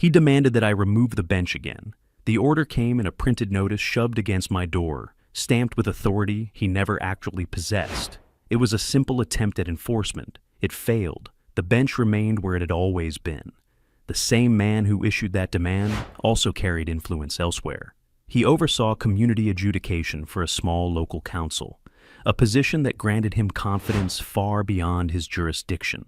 He demanded that I remove the bench again. The order came in a printed notice shoved against my door, stamped with authority he never actually possessed. It was a simple attempt at enforcement. It failed. The bench remained where it had always been. The same man who issued that demand also carried influence elsewhere. He oversaw community adjudication for a small local council, a position that granted him confidence far beyond his jurisdiction.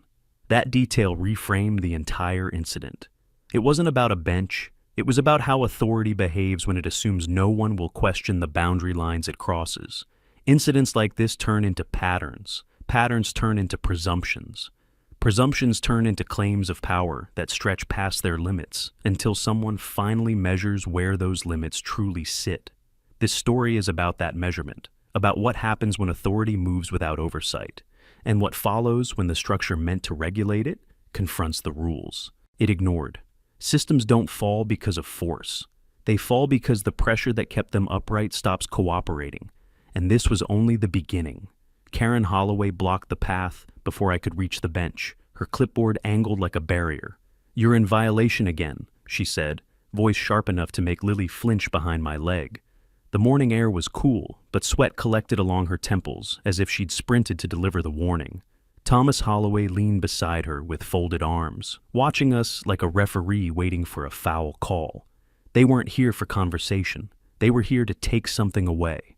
That detail reframed the entire incident. It wasn't about a bench. It was about how authority behaves when it assumes no one will question the boundary lines it crosses. Incidents like this turn into patterns. Patterns turn into presumptions. Presumptions turn into claims of power that stretch past their limits until someone finally measures where those limits truly sit. This story is about that measurement, about what happens when authority moves without oversight, and what follows when the structure meant to regulate it confronts the rules it ignored. Systems don't fall because of force. They fall because the pressure that kept them upright stops cooperating. And this was only the beginning. Karen Holloway blocked the path before I could reach the bench, her clipboard angled like a barrier. "You're in violation again," she said, voice sharp enough to make Lily flinch behind my leg. The morning air was cool, but sweat collected along her temples as if she'd sprinted to deliver the warning. Thomas Holloway leaned beside her with folded arms, watching us like a referee waiting for a foul call. They weren't here for conversation. They were here to take something away.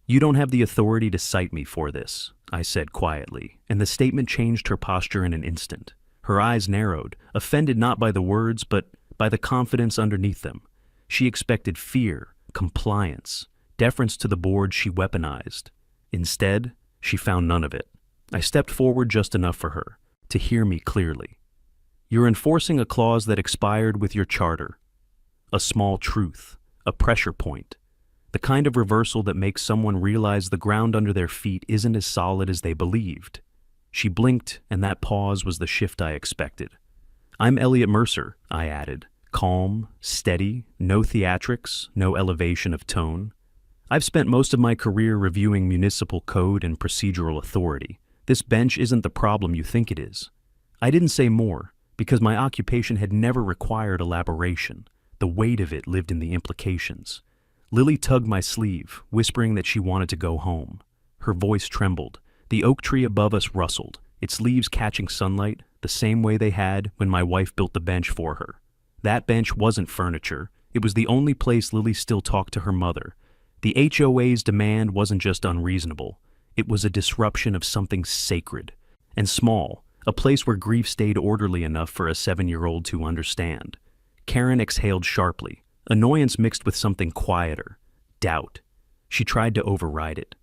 "You don't have the authority to cite me for this," I said quietly, and the statement changed her posture in an instant. Her eyes narrowed, offended not by the words, but by the confidence underneath them. She expected fear, compliance, deference to the board she weaponized. Instead, she found none of it. I stepped forward just enough for her to hear me clearly. "You're enforcing a clause that expired with your charter. A small truth, a pressure point. The kind of reversal that makes someone realize the ground under their feet isn't as solid as they believed." She blinked, and that pause was the shift I expected. "I'm Elliot Mercer," I added, calm, steady, no theatrics, no elevation of tone. "I've spent most of my career reviewing municipal code and procedural authority. This bench isn't the problem you think it is." I didn't say more, because my occupation had never required elaboration. The weight of it lived in the implications. Lily tugged my sleeve, whispering that she wanted to go home. Her voice trembled. The oak tree above us rustled, its leaves catching sunlight the same way they had when my wife built the bench for her. That bench wasn't furniture. It was the only place Lily still talked to her mother. The HOA's demand wasn't just unreasonable. It was a disruption of something sacred and small, a place where grief stayed orderly enough for a 7-year-old to understand. Karen exhaled sharply, annoyance mixed with something quieter, doubt. She tried to override it.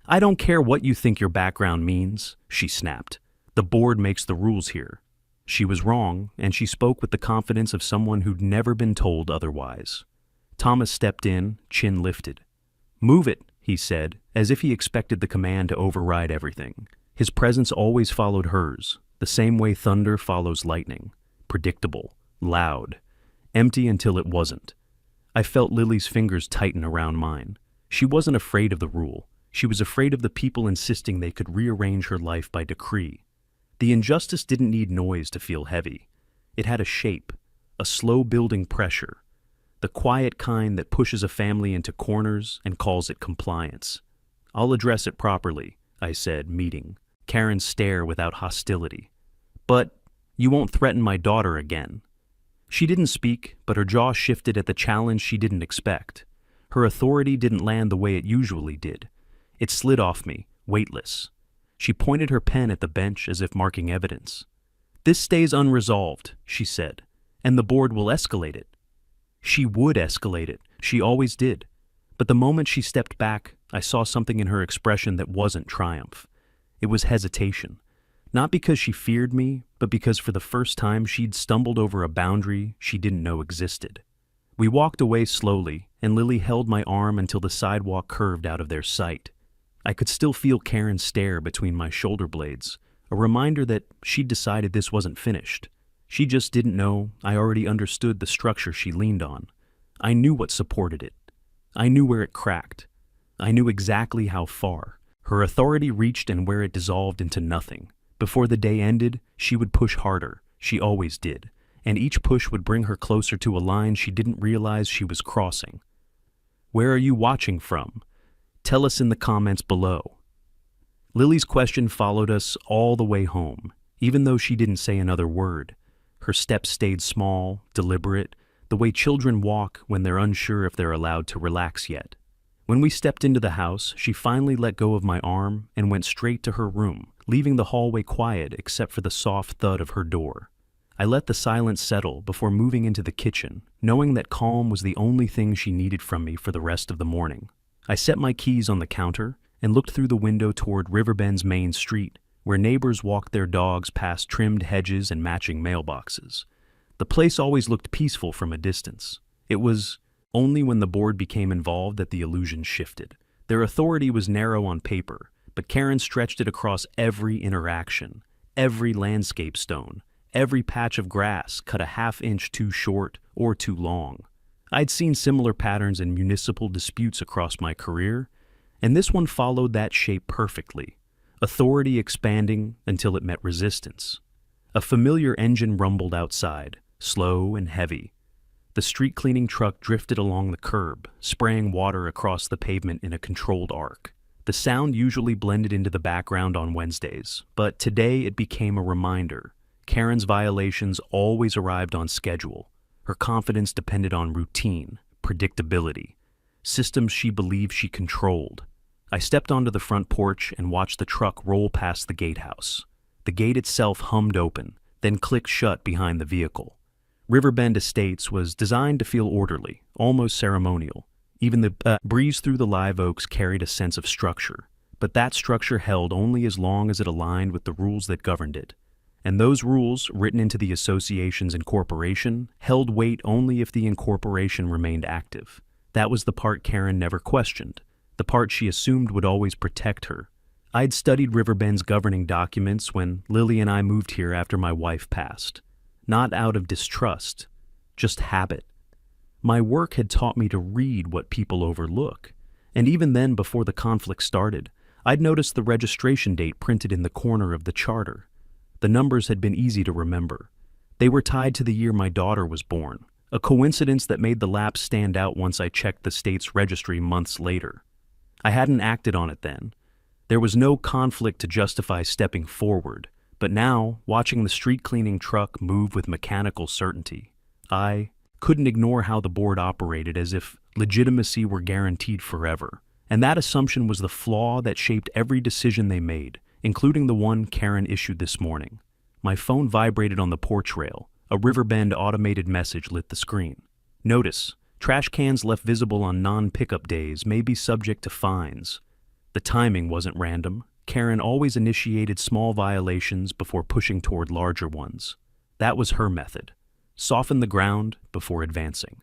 "I don't care what you think your background means," she snapped. "The board makes the rules here." She was wrong, and she spoke with the confidence of someone who'd never been told otherwise. Thomas stepped in, chin lifted. "Move it," he said, as if he expected the command to override everything. His presence always followed hers, the same way thunder follows lightning. Predictable, loud, empty until it wasn't. I felt Lily's fingers tighten around mine. She wasn't afraid of the rule. She was afraid of the people insisting they could rearrange her life by decree. The injustice didn't need noise to feel heavy. It had a shape, a slow-building pressure, the quiet kind that pushes a family into corners and calls it compliance. "I'll address it properly," I said, meeting Karen's stare without hostility. "But you won't threaten my daughter again." She didn't speak, but her jaw shifted at the challenge she didn't expect. Her authority didn't land the way it usually did. It slid off me, weightless. She pointed her pen at the bench as if marking evidence. "This stays unresolved," she said, "and the board will escalate it." She would escalate it. She always did. But the moment she stepped back, I saw something in her expression that wasn't triumph. It was hesitation. Not because she feared me, but because for the first time she'd stumbled over a boundary she didn't know existed. We walked away slowly, and Lily held my arm until the sidewalk curved out of their sight. I could still feel Karen's stare between my shoulder blades, a reminder that she'd decided this wasn't finished. She just didn't know I already understood the structure she leaned on. I knew what supported it. I knew where it cracked. I knew exactly how far. Her authority reached and where it dissolved into nothing. Before the day ended, she would push harder. She always did. and each push would bring her closer to a line she didn't realize she was crossing. Where are you watching from? Tell us in the comments below. Lily's question followed us all the way home, even though she didn't say another word. Her steps stayed small, deliberate, the way children walk when they're unsure if they're allowed to relax yet. When we stepped into the house, she finally let go of my arm and went straight to her room, leaving the hallway quiet except for the soft thud of her door. I let the silence settle before moving into the kitchen, knowing that calm was the only thing she needed from me for the rest of the morning. I set my keys on the counter and looked through the window toward Riverbend's main street, where neighbors walked their dogs past trimmed hedges and matching mailboxes. The place always looked peaceful from a distance. It was only when the board became involved that the illusion shifted. Their authority was narrow on paper, but Karen stretched it across every interaction, every landscape stone, every patch of grass cut a half-inch too short or too long. I'd seen similar patterns in municipal disputes across my career, and this one followed that shape perfectly, authority expanding until it met resistance. A familiar engine rumbled outside, slow and heavy. The street cleaning truck drifted along the curb, spraying water across the pavement in a controlled arc. The sound usually blended into the background on Wednesdays, but today it became a reminder. Karen's violations always arrived on schedule. Her confidence depended on routine, predictability, systems she believed she controlled. I stepped onto the front porch and watched the truck roll past the gatehouse. The gate itself hummed open, then clicked shut behind the vehicle. Riverbend Estates was designed to feel orderly, almost ceremonial. Even the breeze through the live oaks carried a sense of structure, but that structure held only as long as it aligned with the rules that governed it. And those rules, written into the association's incorporation, held weight only if the incorporation remained active. That was the part Karen never questioned, the part she assumed would always protect her. I'd studied Riverbend's governing documents when Lily and I moved here after my wife passed. Not out of distrust, just habit. My work had taught me to read what people overlook, and even then, before the conflict started, I'd noticed the registration date printed in the corner of the charter. The numbers had been easy to remember. They were tied to the year my daughter was born, a coincidence that made the lapse stand out once I checked the state's registry months later. I hadn't acted on it then. There was no conflict to justify stepping forward, but now, watching the street cleaning truck move with mechanical certainty, I couldn't ignore how the board operated as if legitimacy were guaranteed forever. And that assumption was the flaw that shaped every decision they made, including the one Karen issued this morning. My phone vibrated on the porch rail. A Riverbend automated message lit the screen. Notice, trash cans left visible on non-pickup days may be subject to fines. The timing wasn't random. Karen always initiated small violations before pushing toward larger ones. That was her method. Soften the ground before advancing.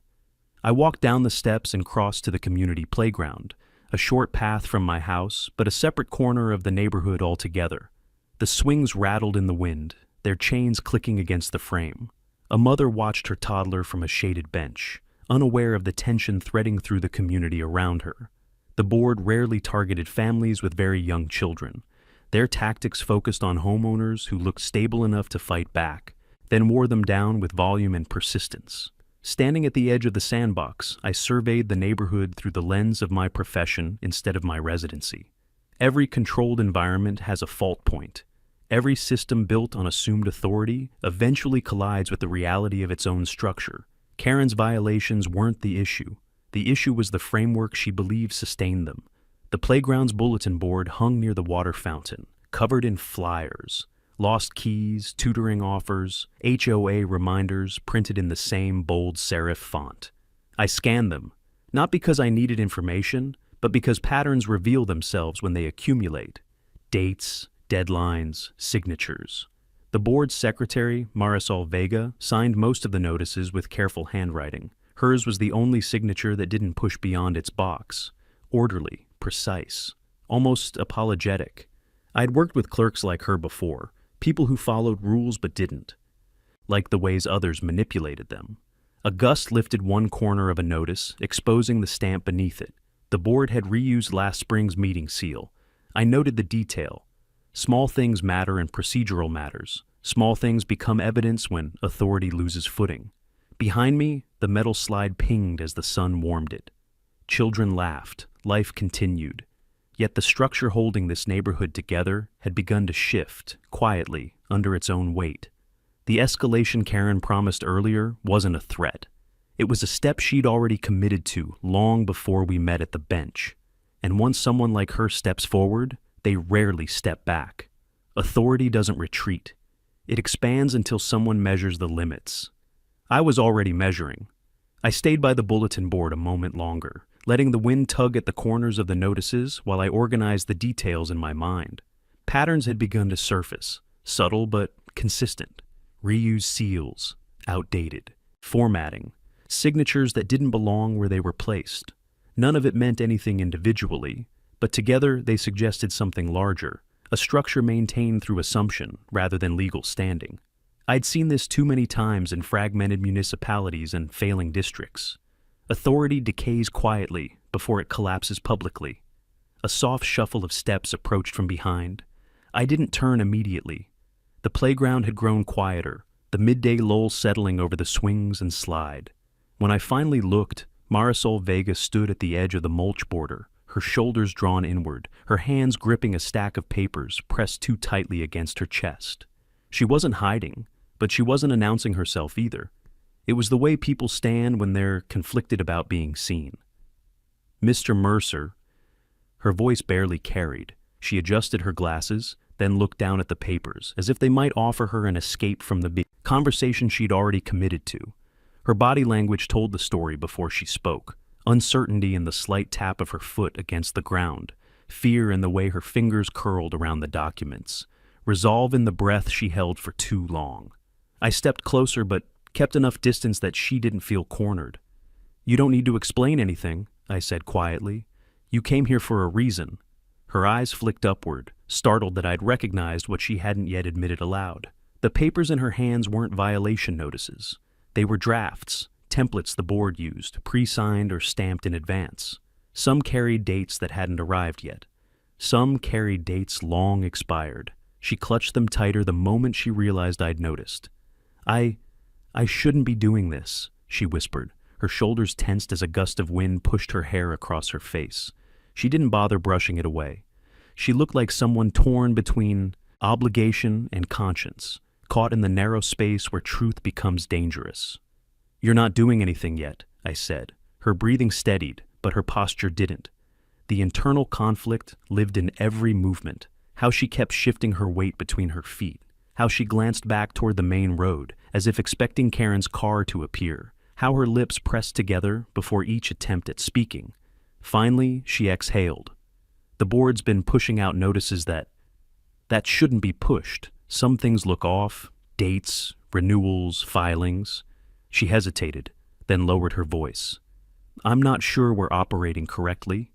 I walked down the steps and crossed to the community playground, a short path from my house, but a separate corner of the neighborhood altogether. The swings rattled in the wind, their chains clicking against the frame. A mother watched her toddler from a shaded bench, unaware of the tension threading through the community around her. The board rarely targeted families with very young children. Their tactics focused on homeowners who looked stable enough to fight back, then wore them down with volume and persistence. Standing at the edge of the sandbox, I surveyed the neighborhood through the lens of my profession instead of my residency. Every controlled environment has a fault point. Every system built on assumed authority eventually collides with the reality of its own structure. Karen's violations weren't the issue. The issue was the framework she believed sustained them. The playground's bulletin board hung near the water fountain, covered in flyers. Lost keys, tutoring offers, HOA reminders printed in the same bold serif font. I scanned them, not because I needed information, but because patterns reveal themselves when they accumulate. Dates, deadlines, signatures. The board's secretary, Marisol Vega, signed most of the notices with careful handwriting. Hers was the only signature that didn't push beyond its box. Orderly, precise, almost apologetic. I'd worked with clerks like her before. People who followed rules but didn't, like the ways others manipulated them. A gust lifted one corner of a notice, exposing the stamp beneath it. The board had reused last spring's meeting seal. I noted the detail. Small things matter in procedural matters. Small things become evidence when authority loses footing. Behind me, the metal slide pinged as the sun warmed it. Children laughed. Life continued. Yet the structure holding this neighborhood together had begun to shift, quietly, under its own weight. The escalation Karen promised earlier wasn't a threat. It was a step she'd already committed to long before we met at the bench. And once someone like her steps forward, they rarely step back. Authority doesn't retreat. It expands until someone measures the limits. I was already measuring. I stayed by the bulletin board a moment longer, letting the wind tug at the corners of the notices while I organized the details in my mind. Patterns had begun to surface, subtle but consistent. Reused seals, outdated. Formatting, signatures that didn't belong where they were placed. None of it meant anything individually, but together they suggested something larger, a structure maintained through assumption rather than legal standing. I'd seen this too many times in fragmented municipalities and failing districts. Authority decays quietly before it collapses publicly. A soft shuffle of steps approached from behind. I didn't turn immediately. The playground had grown quieter, the midday lull settling over the swings and slide. When I finally looked, Marisol Vega stood at the edge of the mulch border, her shoulders drawn inward, her hands gripping a stack of papers pressed too tightly against her chest. She wasn't hiding, but she wasn't announcing herself either. It was the way people stand when they're conflicted about being seen. Mr. Mercer. Her voice barely carried. She adjusted her glasses, then looked down at the papers, as if they might offer her an escape from the conversation she'd already committed to. Her body language told the story before she spoke. Uncertainty in the slight tap of her foot against the ground, fear in the way her fingers curled around the documents, resolve in the breath she held for too long. I stepped closer but kept enough distance that she didn't feel cornered. "You don't need to explain anything," I said quietly. "You came here for a reason." Her eyes flicked upward, startled that I'd recognized what she hadn't yet admitted aloud. The papers in her hands weren't violation notices. They were drafts, templates the board used, pre-signed or stamped in advance. Some carried dates that hadn't arrived yet. Some carried dates long expired. She clutched them tighter the moment she realized I'd noticed. I shouldn't be doing this," she whispered. Her shoulders tensed as a gust of wind pushed her hair across her face. She didn't bother brushing it away. She looked like someone torn between obligation and conscience, caught in the narrow space where truth becomes dangerous. "You're not doing anything yet," I said. Her breathing steadied, but her posture didn't. The internal conflict lived in every movement, how she kept shifting her weight between her feet, how she glanced back toward the main road, as if expecting Karen's car to appear, how her lips pressed together before each attempt at speaking. Finally, she exhaled. "The board's been pushing out notices that shouldn't be pushed. Some things look off, dates, renewals, filings." She hesitated, then lowered her voice. "I'm not sure we're operating correctly."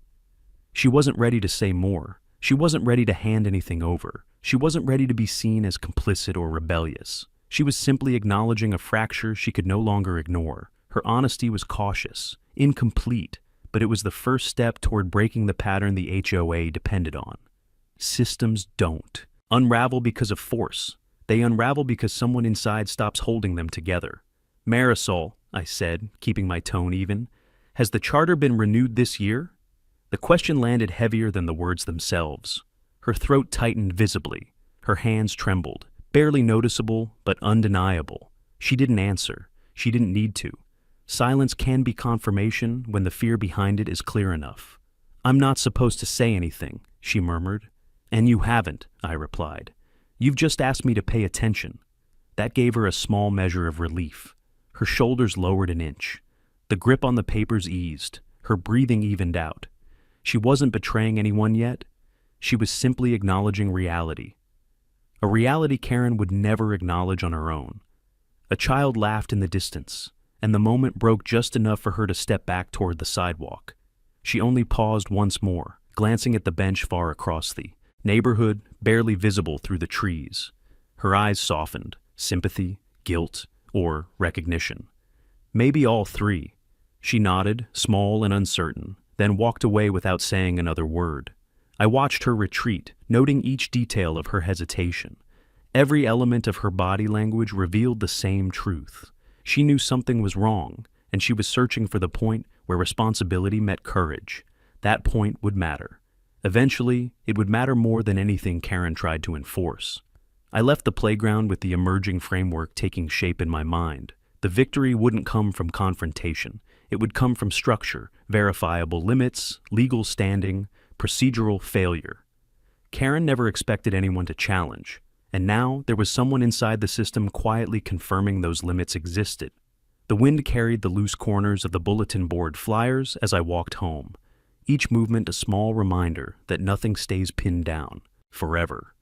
She wasn't ready to say more. She wasn't ready to hand anything over. She wasn't ready to be seen as complicit or rebellious. She was simply acknowledging a fracture she could no longer ignore. Her honesty was cautious, incomplete, but it was the first step toward breaking the pattern the HOA depended on. Systems don't unravel because of force. They unravel because someone inside stops holding them together. "Marisol," I said, keeping my tone even, "has the charter been renewed this year?" The question landed heavier than the words themselves. Her throat tightened visibly. Her hands trembled, barely noticeable but undeniable. She didn't answer. She didn't need to. Silence can be confirmation when the fear behind it is clear enough. "I'm not supposed to say anything," she murmured. "And you haven't," I replied. "You've just asked me to pay attention." That gave her a small measure of relief. Her shoulders lowered an inch. The grip on the papers eased. Her breathing evened out. She wasn't betraying anyone yet. She was simply acknowledging reality. A reality Karen would never acknowledge on her own. A child laughed in the distance, and the moment broke just enough for her to step back toward the sidewalk. She only paused once more, glancing at the bench far across the neighborhood, barely visible through the trees. Her eyes softened, sympathy, guilt, or recognition. Maybe all three. She nodded, small and uncertain, then walked away without saying another word. I watched her retreat, noting each detail of her hesitation. Every element of her body language revealed the same truth. She knew something was wrong, and she was searching for the point where responsibility met courage. That point would matter. Eventually, it would matter more than anything Karen tried to enforce. I left the playground with the emerging framework taking shape in my mind. The victory wouldn't come from confrontation. It would come from structure, verifiable limits, legal standing, procedural failure. Karen never expected anyone to challenge, and now there was someone inside the system quietly confirming those limits existed. The wind carried the loose corners of the bulletin board flyers as I walked home, each movement a small reminder that nothing stays pinned down forever,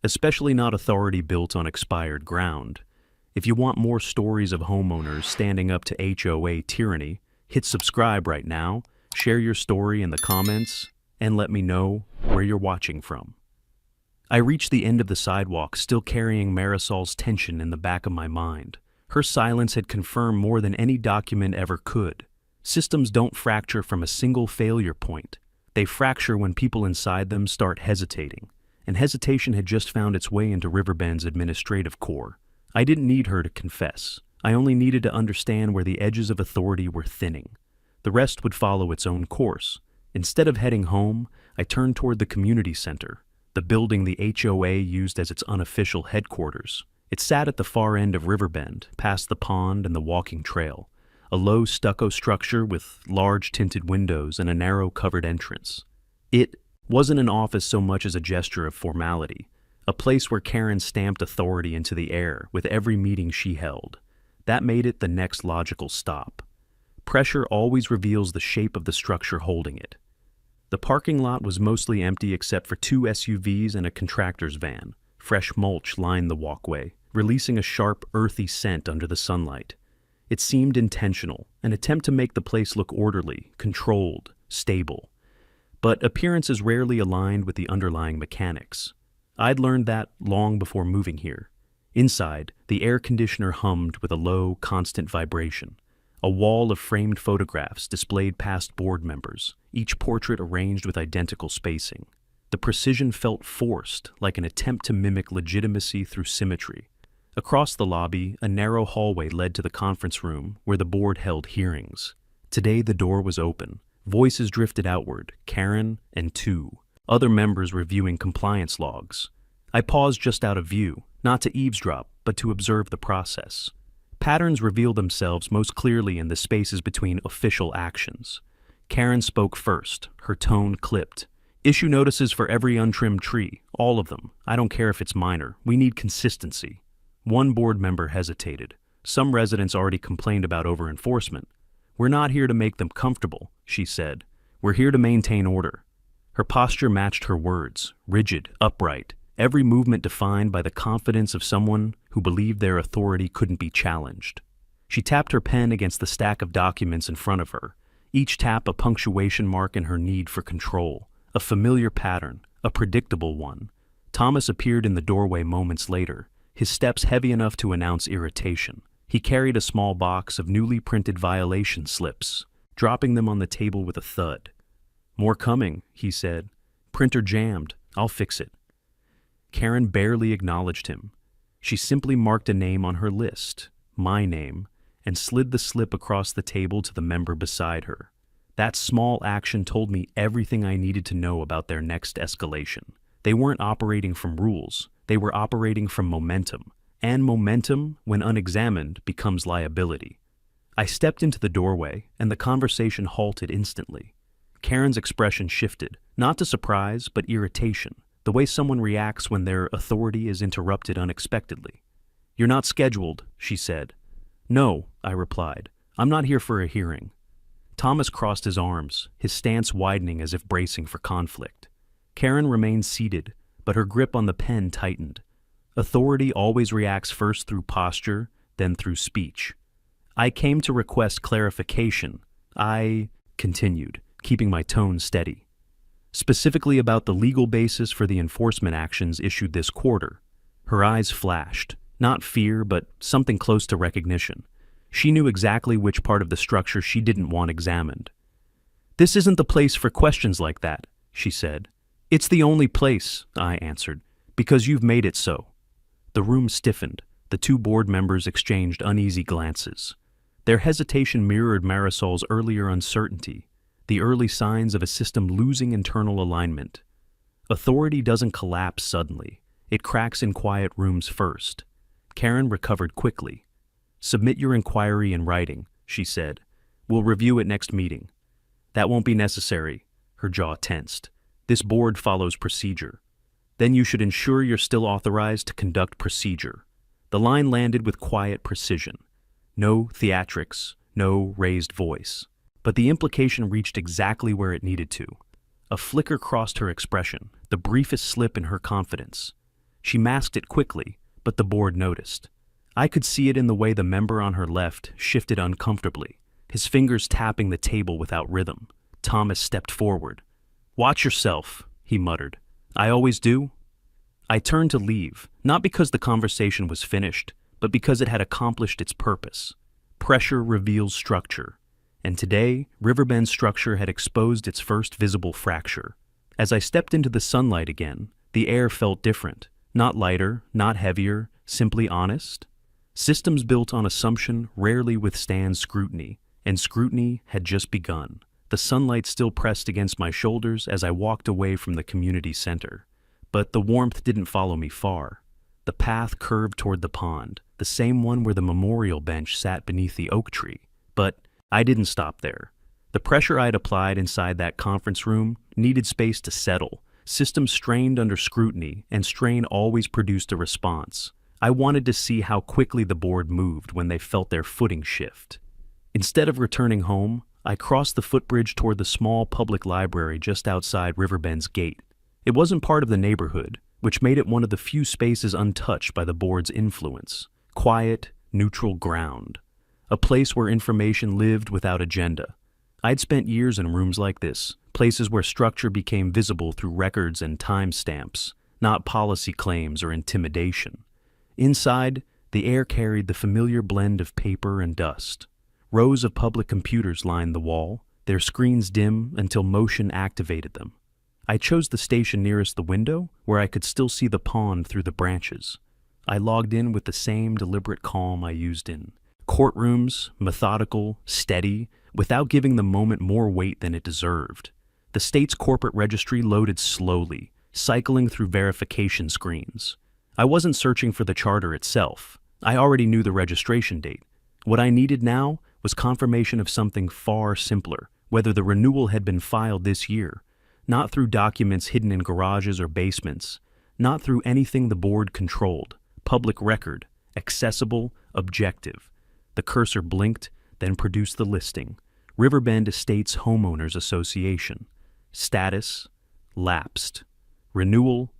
especially not authority built on expired ground. If you want more stories of homeowners standing up to HOA tyranny, hit subscribe right now, share your story in the comments, and let me know where you're watching from. I reached the end of the sidewalk, still carrying Marisol's tension in the back of my mind. Her silence had confirmed more than any document ever could. Systems don't fracture from a single failure point. They fracture when people inside them start hesitating, and hesitation had just found its way into Riverbend's administrative core. I didn't need her to confess. I only needed to understand where the edges of authority were thinning. The rest would follow its own course. Instead of heading home, I turned toward the community center, the building the HOA used as its unofficial headquarters. It sat at the far end of Riverbend, past the pond and the walking trail, a low stucco structure with large tinted windows and a narrow covered entrance. It wasn't an office so much as a gesture of formality, a place where Karen stamped authority into the air with every meeting she held. That made it the next logical stop. Pressure always reveals the shape of the structure holding it. The parking lot was mostly empty except for 2 SUVs and a contractor's van. Fresh mulch lined the walkway, releasing a sharp, earthy scent under the sunlight. It seemed intentional, an attempt to make the place look orderly, controlled, stable. But appearances rarely aligned with the underlying mechanics. I'd learned that long before moving here. Inside, the air conditioner hummed with a low, constant vibration. A wall of framed photographs displayed past board members, each portrait arranged with identical spacing. The precision felt forced, like an attempt to mimic legitimacy through symmetry. Across the lobby, a narrow hallway led to the conference room where the board held hearings. Today the door was open. Voices drifted outward, Karen and 2 other members reviewing compliance logs. I paused just out of view, not to eavesdrop, but to observe the process. Patterns reveal themselves most clearly in the spaces between official actions. Karen spoke first, her tone clipped. Issue notices for every untrimmed tree, all of them. I don't care if it's minor. We need consistency. One board member hesitated. Some residents already complained about over-enforcement. We're not here to make them comfortable, she said. We're here to maintain order. Her posture matched her words, rigid, upright, every movement defined by the confidence of someone who believed their authority couldn't be challenged. She tapped her pen against the stack of documents in front of her, each tap a punctuation mark in her need for control, a familiar pattern, a predictable one. Thomas appeared in the doorway moments later, his steps heavy enough to announce irritation. He carried a small box of newly printed violation slips, dropping them on the table with a thud. "More coming," he said. "Printer jammed. I'll fix it." Karen barely acknowledged him. She simply marked a name on her list, my name, and slid the slip across the table to the member beside her. That small action told me everything I needed to know about their next escalation. They weren't operating from rules. They were operating from momentum. And momentum, when unexamined, becomes liability. I stepped into the doorway, and the conversation halted instantly. Karen's expression shifted, not to surprise, but irritation, the way someone reacts when their authority is interrupted unexpectedly. "You're not scheduled," she said. "No," I replied. "I'm not here for a hearing." Thomas crossed his arms, his stance widening as if bracing for conflict. Karen remained seated, but her grip on the pen tightened. Authority always reacts first through posture, then through speech. "I came to request clarification," I continued, keeping my tone steady. "Specifically about the legal basis for the enforcement actions issued this quarter." Her eyes flashed, not fear, but something close to recognition. She knew exactly which part of the structure she didn't want examined. "This isn't the place for questions like that," she said. "It's the only place," I answered, "because you've made it so." The room stiffened. The two board members exchanged uneasy glances. Their hesitation mirrored Marisol's earlier uncertainty, the early signs of a system losing internal alignment. Authority doesn't collapse suddenly. It cracks in quiet rooms first. Karen recovered quickly. "Submit your inquiry in writing," she said. "We'll review it next meeting." "That won't be necessary." Her jaw tensed. "This board follows procedure." "Then you should ensure you're still authorized to conduct procedure." The line landed with quiet precision. No theatrics, no raised voice. But the implication reached exactly where it needed to. A flicker crossed her expression, the briefest slip in her confidence. She masked it quickly, but the board noticed. I could see it in the way the member on her left shifted uncomfortably, his fingers tapping the table without rhythm. Thomas stepped forward. "Watch yourself," he muttered. "I always do." I turned to leave, not because the conversation was finished, but because it had accomplished its purpose. Pressure reveals structure, and today, Riverbend's structure had exposed its first visible fracture. As I stepped into the sunlight again, the air felt different, not lighter, not heavier, simply honest. Systems built on assumption rarely withstand scrutiny, and scrutiny had just begun. The sunlight still pressed against my shoulders as I walked away from the community center. But the warmth didn't follow me far. The path curved toward the pond, the same one where the memorial bench sat beneath the oak tree. But I didn't stop there. The pressure I'd applied inside that conference room needed space to settle. Systems strained under scrutiny, and strain always produced a response. I wanted to see how quickly the board moved when they felt their footing shift. Instead of returning home, I crossed the footbridge toward the small public library just outside Riverbend's gate. It wasn't part of the neighborhood, which made it one of the few spaces untouched by the board's influence. Quiet, neutral ground. A place where information lived without agenda. I'd spent years in rooms like this, places where structure became visible through records and timestamps, not policy claims or intimidation. Inside, the air carried the familiar blend of paper and dust. Rows of public computers lined the wall, their screens dim until motion activated them. I chose the station nearest the window, where I could still see the pond through the branches. I logged in with the same deliberate calm I used in courtrooms, methodical, steady, without giving the moment more weight than it deserved. The state's corporate registry loaded slowly, cycling through verification screens. I wasn't searching for the charter itself. I already knew the registration date. What I needed now was confirmation of something far simpler, whether the renewal had been filed this year. Not through documents hidden in garages or basements, not through anything the board controlled. Public record, accessible, objective. The cursor blinked, then produced the listing. Riverbend Estates Homeowners Association. Status, lapsed. Renewal,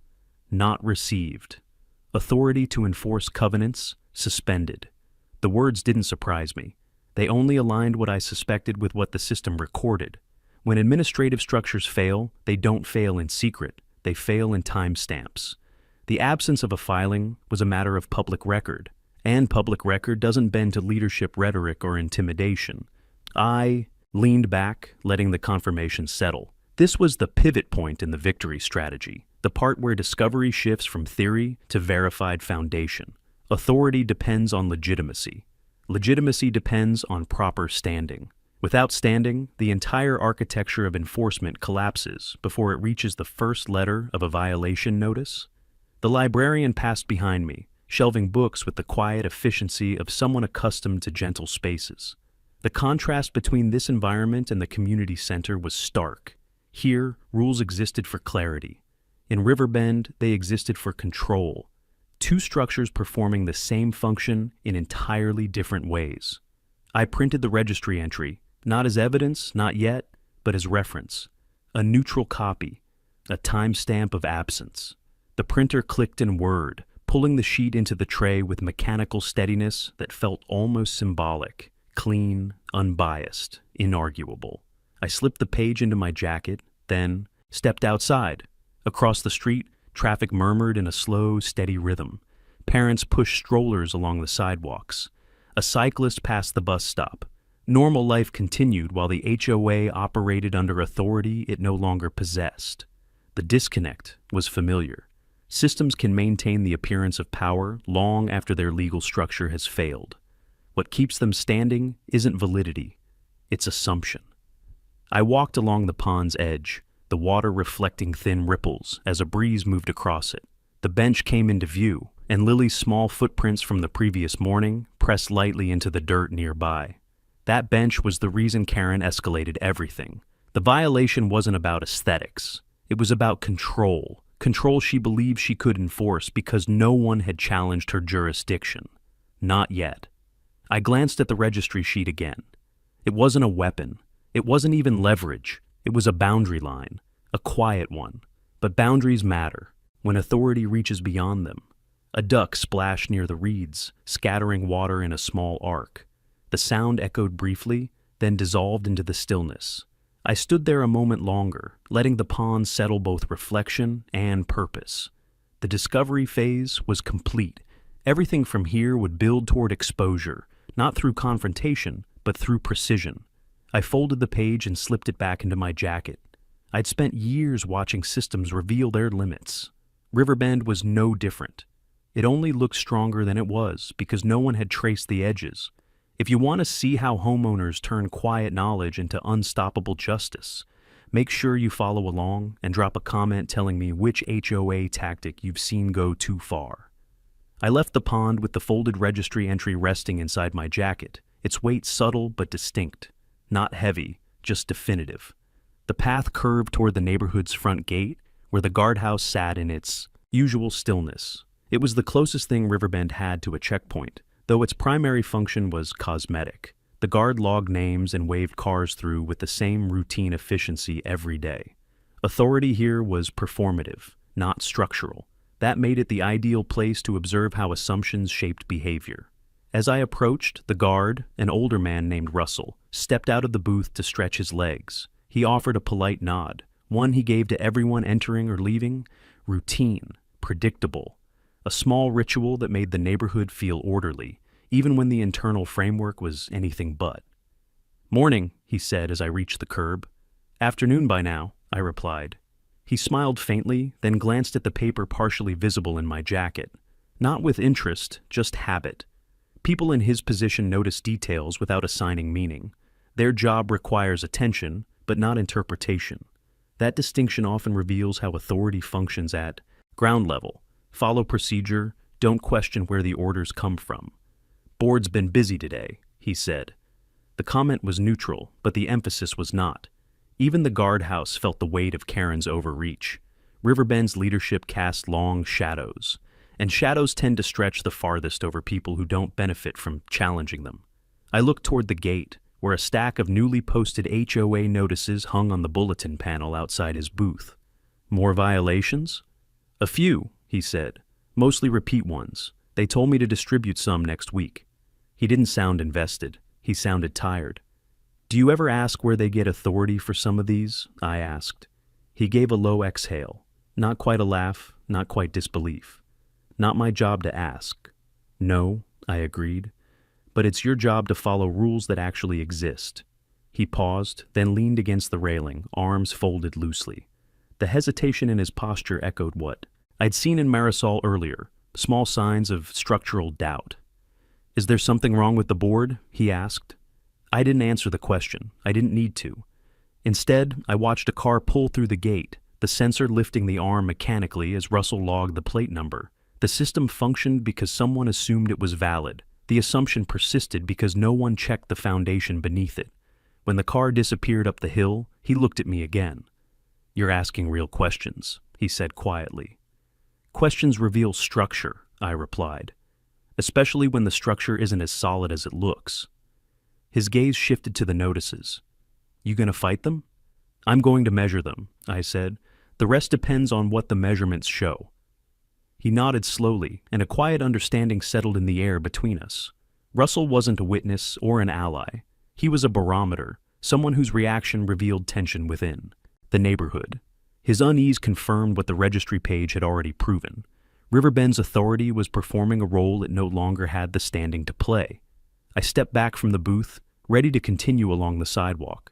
not received. Authority to enforce covenants, suspended. The words didn't surprise me. They only aligned what I suspected with what the system recorded. When administrative structures fail, they don't fail in secret. They fail in timestamps. The absence of a filing was a matter of public record, and public record doesn't bend to leadership rhetoric or intimidation. I leaned back, letting the confirmation settle. This was the pivot point in the victory strategy, the part where discovery shifts from theory to verified foundation. Authority depends on legitimacy. Legitimacy depends on proper standing. Without standing, the entire architecture of enforcement collapses before it reaches the first letter of a violation notice. The librarian passed behind me, shelving books with the quiet efficiency of someone accustomed to gentle spaces. The contrast between this environment and the community center was stark. Here, rules existed for clarity. In Riverbend, they existed for control. Two structures performing the same function in entirely different ways. I printed the registry entry, not as evidence, not yet, but as reference. A neutral copy, a timestamp of absence. The printer clicked in Word, pulling the sheet into the tray with mechanical steadiness that felt almost symbolic, clean, unbiased, inarguable. I slipped the page into my jacket, then stepped outside. Across the street, traffic murmured in a slow, steady rhythm. Parents pushed strollers along the sidewalks. A cyclist passed the bus stop. Normal life continued while the HOA operated under authority it no longer possessed. The disconnect was familiar. Systems can maintain the appearance of power long after their legal structure has failed. What keeps them standing isn't validity, it's assumption. I walked along the pond's edge, the water reflecting thin ripples as a breeze moved across it. The bench came into view, and Lily's small footprints from the previous morning pressed lightly into the dirt nearby. That bench was the reason Karen escalated everything. The violation wasn't about aesthetics. It was about control. Control she believed she could enforce because no one had challenged her jurisdiction. Not yet. I glanced at the registry sheet again. It wasn't a weapon. It wasn't even leverage. It was a boundary line, a quiet one. But boundaries matter when authority reaches beyond them. A duck splashed near the reeds, scattering water in a small arc. The sound echoed briefly, then dissolved into the stillness. I stood there a moment longer, letting the pond settle both reflection and purpose. The discovery phase was complete. Everything from here would build toward exposure, not through confrontation, but through precision. I folded the page and slipped it back into my jacket. I'd spent years watching systems reveal their limits. Riverbend was no different. It only looked stronger than it was because no one had traced the edges. If you want to see how homeowners turn quiet knowledge into unstoppable justice, make sure you follow along and drop a comment telling me which HOA tactic you've seen go too far. I left the pond with the folded registry entry resting inside my jacket, its weight subtle but distinct. Not heavy, just definitive. The path curved toward the neighborhood's front gate, where the guardhouse sat in its usual stillness. It was the closest thing Riverbend had to a checkpoint, though its primary function was cosmetic. The guard logged names and waved cars through with the same routine efficiency every day. Authority here was performative, not structural. That made it the ideal place to observe how assumptions shaped behavior. As I approached, the guard, an older man named Russell, stepped out of the booth to stretch his legs. He offered a polite nod, one he gave to everyone entering or leaving. Routine, predictable. A small ritual that made the neighborhood feel orderly, even when the internal framework was anything but. "Morning," he said as I reached the curb. "Afternoon by now," I replied. He smiled faintly, then glanced at the paper partially visible in my jacket. Not with interest, just habit. People in his position notice details without assigning meaning. Their job requires attention, but not interpretation. That distinction often reveals how authority functions at ground level. Follow procedure, don't question where the orders come from. "Board's been busy today," he said. The comment was neutral, but the emphasis was not. Even the guardhouse felt the weight of Karen's overreach. Riverbend's leadership cast long shadows, and shadows tend to stretch the farthest over people who don't benefit from challenging them. I looked toward the gate, where a stack of newly posted HOA notices hung on the bulletin panel outside his booth. "More violations?" "A few," he said. "Mostly repeat ones. They told me to distribute some next week." He didn't sound invested. He sounded tired. "Do you ever ask where they get authority for some of these?" I asked. He gave a low exhale. Not quite a laugh, not quite disbelief. "Not my job to ask." "No," I agreed. "But it's your job to follow rules that actually exist." He paused, then leaned against the railing, arms folded loosely. The hesitation in his posture echoed what I'd seen in Marisol earlier, small signs of structural doubt. "Is there something wrong with the board?" he asked. I didn't answer the question. I didn't need to. Instead, I watched a car pull through the gate, the sensor lifting the arm mechanically as Russell logged the plate number. The system functioned because someone assumed it was valid. The assumption persisted because no one checked the foundation beneath it. When the car disappeared up the hill, he looked at me again. "You're asking real questions," he said quietly. "Questions reveal structure," I replied, "especially when the structure isn't as solid as it looks." His gaze shifted to the notices. "You gonna fight them?" "I'm going to measure them," I said. "The rest depends on what the measurements show." He nodded slowly, and a quiet understanding settled in the air between us. Russell wasn't a witness or an ally. He was a barometer, someone whose reaction revealed tension within. The neighborhood. His unease confirmed what the registry page had already proven. Riverbend's authority was performing a role it no longer had the standing to play. I stepped back from the booth, ready to continue along the sidewalk.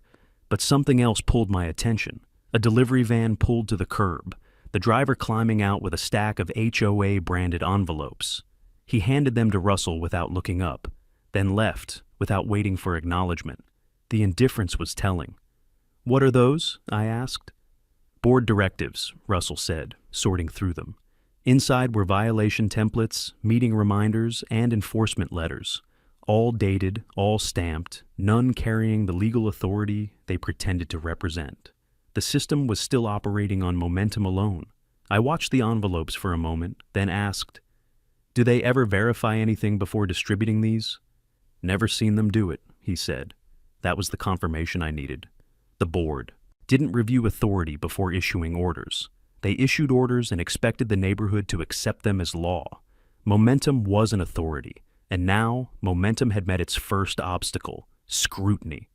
But something else pulled my attention. A delivery van pulled to the curb, the driver climbing out with a stack of HOA-branded envelopes. He handed them to Russell without looking up, then left without waiting for acknowledgement. The indifference was telling. "What are those?" I asked. "Board directives," Russell said, sorting through them. Inside were violation templates, meeting reminders, and enforcement letters. All dated, all stamped, none carrying the legal authority they pretended to represent. The system was still operating on momentum alone. I watched the envelopes for a moment, then asked, "Do they ever verify anything before distributing these?" "Never seen them do it," he said. That was the confirmation I needed. The board didn't review authority before issuing orders. They issued orders and expected the neighborhood to accept them as law. Momentum was an authority, and now momentum had met its first obstacle: scrutiny.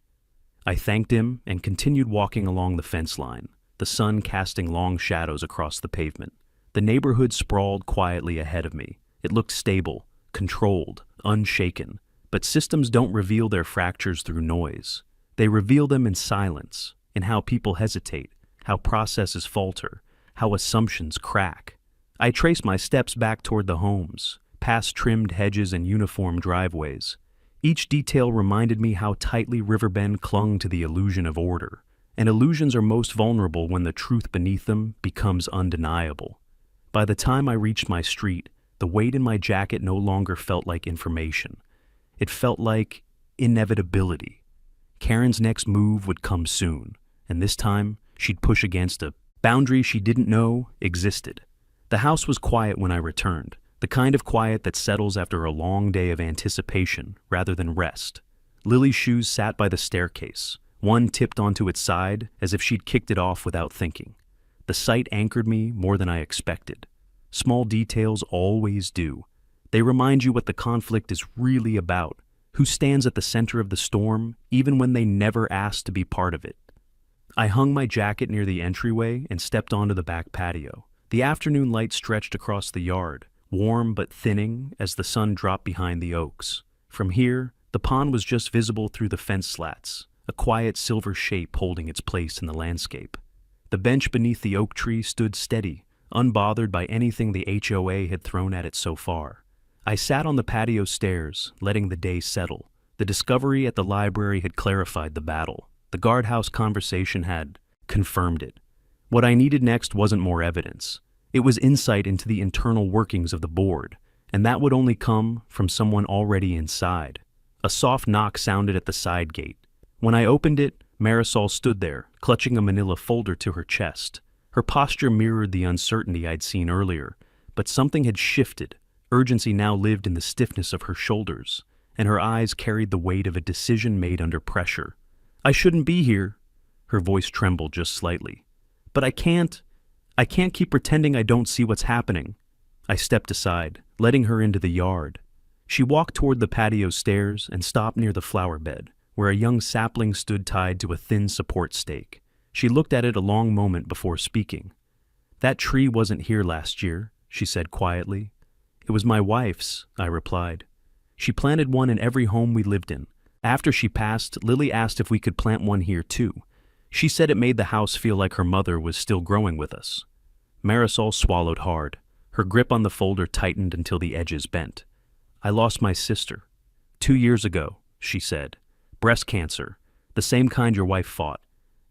I thanked him and continued walking along the fence line, the sun casting long shadows across the pavement. The neighborhood sprawled quietly ahead of me. It looked stable, controlled, unshaken. But systems don't reveal their fractures through noise. They reveal them in silence, in how people hesitate, how processes falter, how assumptions crack. I traced my steps back toward the homes, past trimmed hedges and uniform driveways. Each detail reminded me how tightly Riverbend clung to the illusion of order. And illusions are most vulnerable when the truth beneath them becomes undeniable. By the time I reached my street, the weight in my jacket no longer felt like information. It felt like inevitability. Karen's next move would come soon, and this time she'd push against a boundary she didn't know existed. The house was quiet when I returned, the kind of quiet that settles after a long day of anticipation rather than rest. Lily's shoes sat by the staircase, one tipped onto its side as if she'd kicked it off without thinking. The sight anchored me more than I expected. Small details always do. They remind you what the conflict is really about, who stands at the center of the storm, even when they never asked to be part of it. I hung my jacket near the entryway and stepped onto the back patio. The afternoon light stretched across the yard, warm but thinning as the sun dropped behind the oaks. From here, the pond was just visible through the fence slats, a quiet silver shape holding its place in the landscape. The bench beneath the oak tree stood steady, unbothered by anything the HOA had thrown at it so far. I sat on the patio stairs, letting the day settle. The discovery at the library had clarified the battle. The guardhouse conversation had confirmed it. What I needed next wasn't more evidence. It was insight into the internal workings of the board, and that would only come from someone already inside. A soft knock sounded at the side gate. When I opened it, Marisol stood there, clutching a manila folder to her chest. Her posture mirrored the uncertainty I'd seen earlier, but something had shifted. Urgency now lived in the stiffness of her shoulders, and her eyes carried the weight of a decision made under pressure. "I shouldn't be here." Her voice trembled just slightly. "But I can't keep pretending I don't see what's happening." I stepped aside, letting her into the yard. She walked toward the patio stairs and stopped near the flower bed, where a young sapling stood tied to a thin support stake. She looked at it a long moment before speaking. "That tree wasn't here last year," she said quietly. "It was my wife's," I replied. "She planted one in every home we lived in. After she passed, Lily asked if we could plant one here too. She said it made the house feel like her mother was still growing with us." Marisol swallowed hard. Her grip on the folder tightened until the edges bent. "I lost my sister 2 years ago," she said. "Breast cancer, the same kind your wife fought.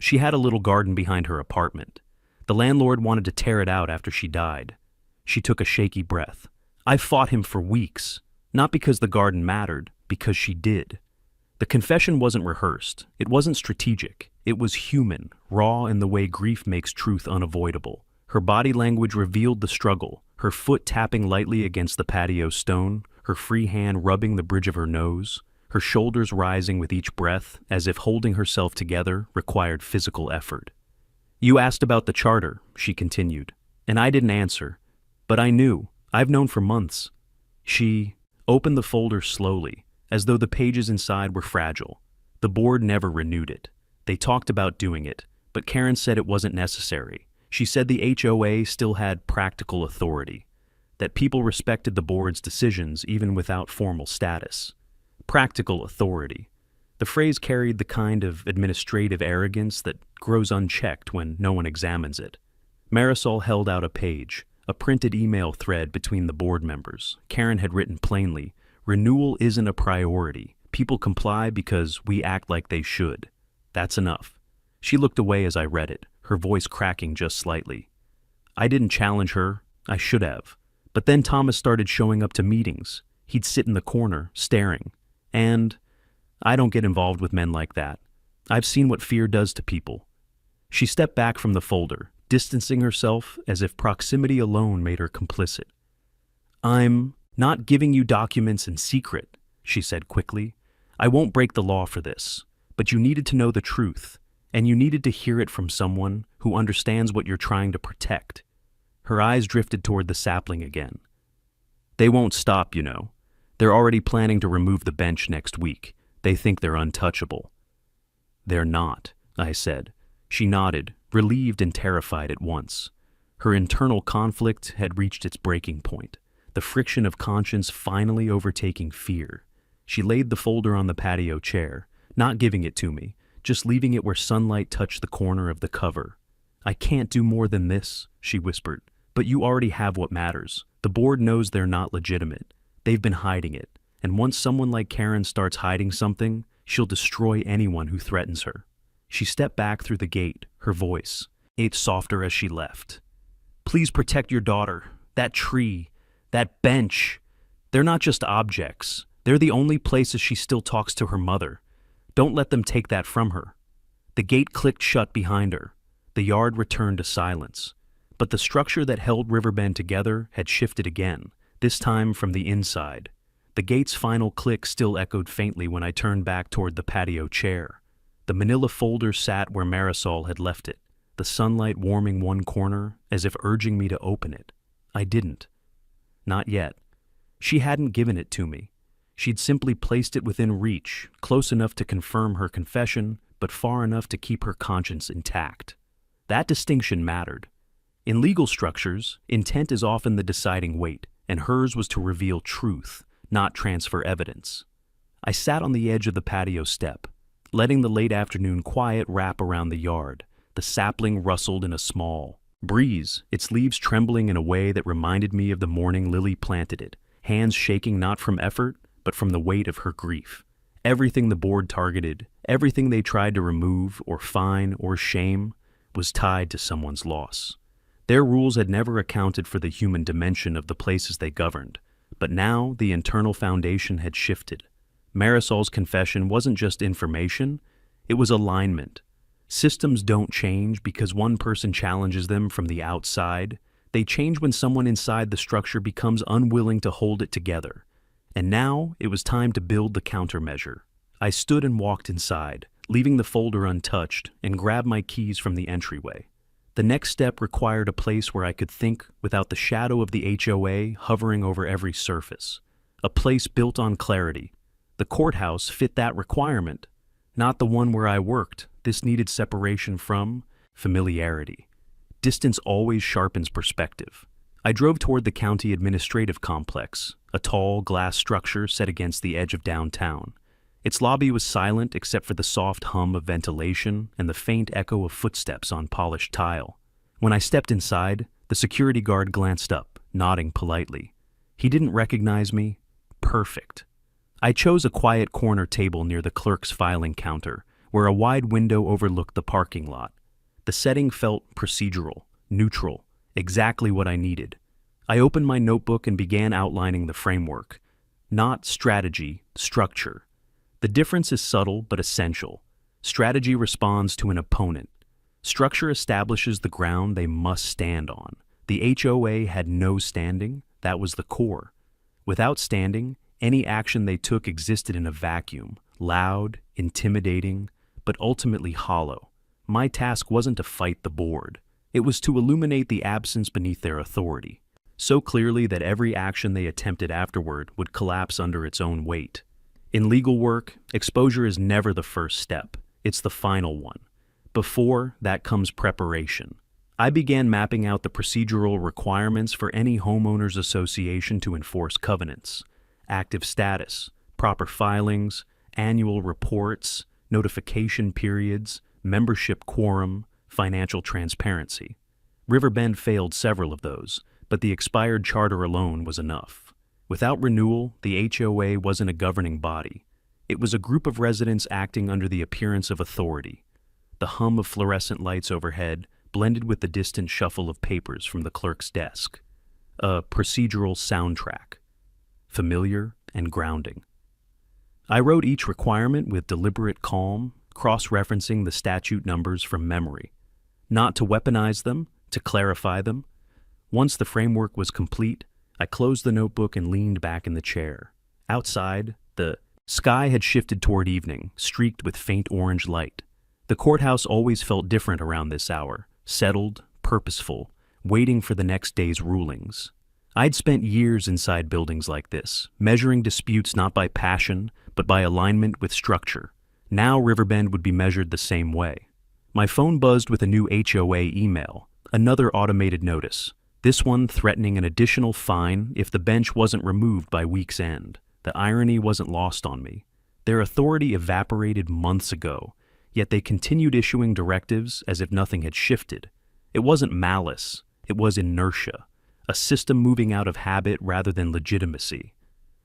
She had a little garden behind her apartment. The landlord wanted to tear it out after she died." She took a shaky breath. "I fought him for weeks, not because the garden mattered, because she did." The confession wasn't rehearsed. It wasn't strategic. It was human, raw in the way grief makes truth unavoidable. Her body language revealed the struggle, her foot tapping lightly against the patio stone, her free hand rubbing the bridge of her nose, her shoulders rising with each breath, as if holding herself together required physical effort. "You asked about the charter," she continued, "and I didn't answer. But I knew. I've known for months." She opened the folder slowly, as though the pages inside were fragile. The board never renewed it. They talked about doing it, but Karen said it wasn't necessary. She said the HOA still had practical authority, that people respected the board's decisions even without formal status. Practical authority. The phrase carried the kind of administrative arrogance that grows unchecked when no one examines it. Marisol held out a page, a printed email thread between the board members. Karen had written plainly, "Renewal isn't a priority. People comply because we act like they should. That's enough." She looked away as I read it, her voice cracking just slightly. I didn't challenge her. I should have. But then Thomas started showing up to meetings. He'd sit in the corner, staring. And I don't get involved with men like that. I've seen what fear does to people. She stepped back from the folder, distancing herself as if proximity alone made her complicit. "I'm not giving you documents in secret," she said quickly. "I won't break the law for this, but you needed to know the truth, and you needed to hear it from someone who understands what you're trying to protect." Her eyes drifted toward the sapling again. "They won't stop, you know. They're already planning to remove the bench next week. They think they're untouchable." "They're not," I said. She nodded, relieved and terrified at once. Her internal conflict had reached its breaking point, the friction of conscience finally overtaking fear. She laid the folder on the patio chair, not giving it to me, just leaving it where sunlight touched the corner of the cover. "I can't do more than this," she whispered. "But you already have what matters. The board knows they're not legitimate. They've been hiding it. And once someone like Karen starts hiding something, she'll destroy anyone who threatens her." She stepped back through the gate, her voice softer as she left. "Please protect your daughter. That tree, that bench. They're not just objects. They're the only places she still talks to her mother. Don't let them take that from her." The gate clicked shut behind her. The yard returned to silence. But the structure that held Riverbend together had shifted again, this time from the inside. The gate's final click still echoed faintly when I turned back toward the patio chair. The manila folder sat where Marisol had left it, the sunlight warming one corner as if urging me to open it. I didn't. Not yet. She hadn't given it to me. She'd simply placed it within reach, close enough to confirm her confession, but far enough to keep her conscience intact. That distinction mattered. In legal structures, intent is often the deciding weight, and hers was to reveal truth, not transfer evidence. I sat on the edge of the patio step, letting the late afternoon quiet wrap around the yard. The sapling rustled in a small breeze, its leaves trembling in a way that reminded me of the morning Lily planted it, hands shaking not from effort, but from the weight of her grief. Everything the board targeted, everything they tried to remove or fine or shame, was tied to someone's loss. Their rules had never accounted for the human dimension of the places they governed, but now the internal foundation had shifted. Marisol's confession wasn't just information, it was alignment. Systems don't change because one person challenges them from the outside. They change when someone inside the structure becomes unwilling to hold it together. And now it was time to build the countermeasure. I stood and walked inside, leaving the folder untouched, and grabbed my keys from the entryway. The next step required a place where I could think without the shadow of the HOA hovering over every surface. A place built on clarity. The courthouse fit that requirement. Not the one where I worked. This needed separation from familiarity. Distance always sharpens perspective. I drove toward the county administrative complex, a tall glass structure set against the edge of downtown. Its lobby was silent except for the soft hum of ventilation and the faint echo of footsteps on polished tile. When I stepped inside, the security guard glanced up, nodding politely. He didn't recognize me. Perfect. I chose a quiet corner table near the clerk's filing counter, where a wide window overlooked the parking lot. The setting felt procedural, neutral, exactly what I needed. I opened my notebook and began outlining the framework. Not strategy, structure. The difference is subtle but essential. Strategy responds to an opponent. Structure establishes the ground they must stand on. The HOA had no standing, that was the core. Without standing, any action they took existed in a vacuum, loud, intimidating, but ultimately hollow. My task wasn't to fight the board. It was to illuminate the absence beneath their authority, so clearly that every action they attempted afterward would collapse under its own weight. In legal work, exposure is never the first step. It's the final one. Before that comes preparation. I began mapping out the procedural requirements for any homeowners association to enforce covenants. Active status, proper filings, annual reports, notification periods, membership quorum, financial transparency. Riverbend failed several of those, but the expired charter alone was enough. Without renewal, the HOA wasn't a governing body. It was a group of residents acting under the appearance of authority. The hum of fluorescent lights overhead blended with the distant shuffle of papers from the clerk's desk. A procedural soundtrack, familiar and grounding. I wrote each requirement with deliberate calm, cross-referencing the statute numbers from memory. Not to weaponize them, to clarify them. Once the framework was complete, I closed the notebook and leaned back in the chair. Outside, the sky had shifted toward evening, streaked with faint orange light. The courthouse always felt different around this hour, settled, purposeful, waiting for the next day's rulings. I'd spent years inside buildings like this, measuring disputes not by passion, but by alignment with structure. Now Riverbend would be measured the same way. My phone buzzed with a new HOA email, another automated notice, this one threatening an additional fine if the bench wasn't removed by week's end. The irony wasn't lost on me. Their authority evaporated months ago, yet they continued issuing directives as if nothing had shifted. It wasn't malice, it was inertia, a system moving out of habit rather than legitimacy.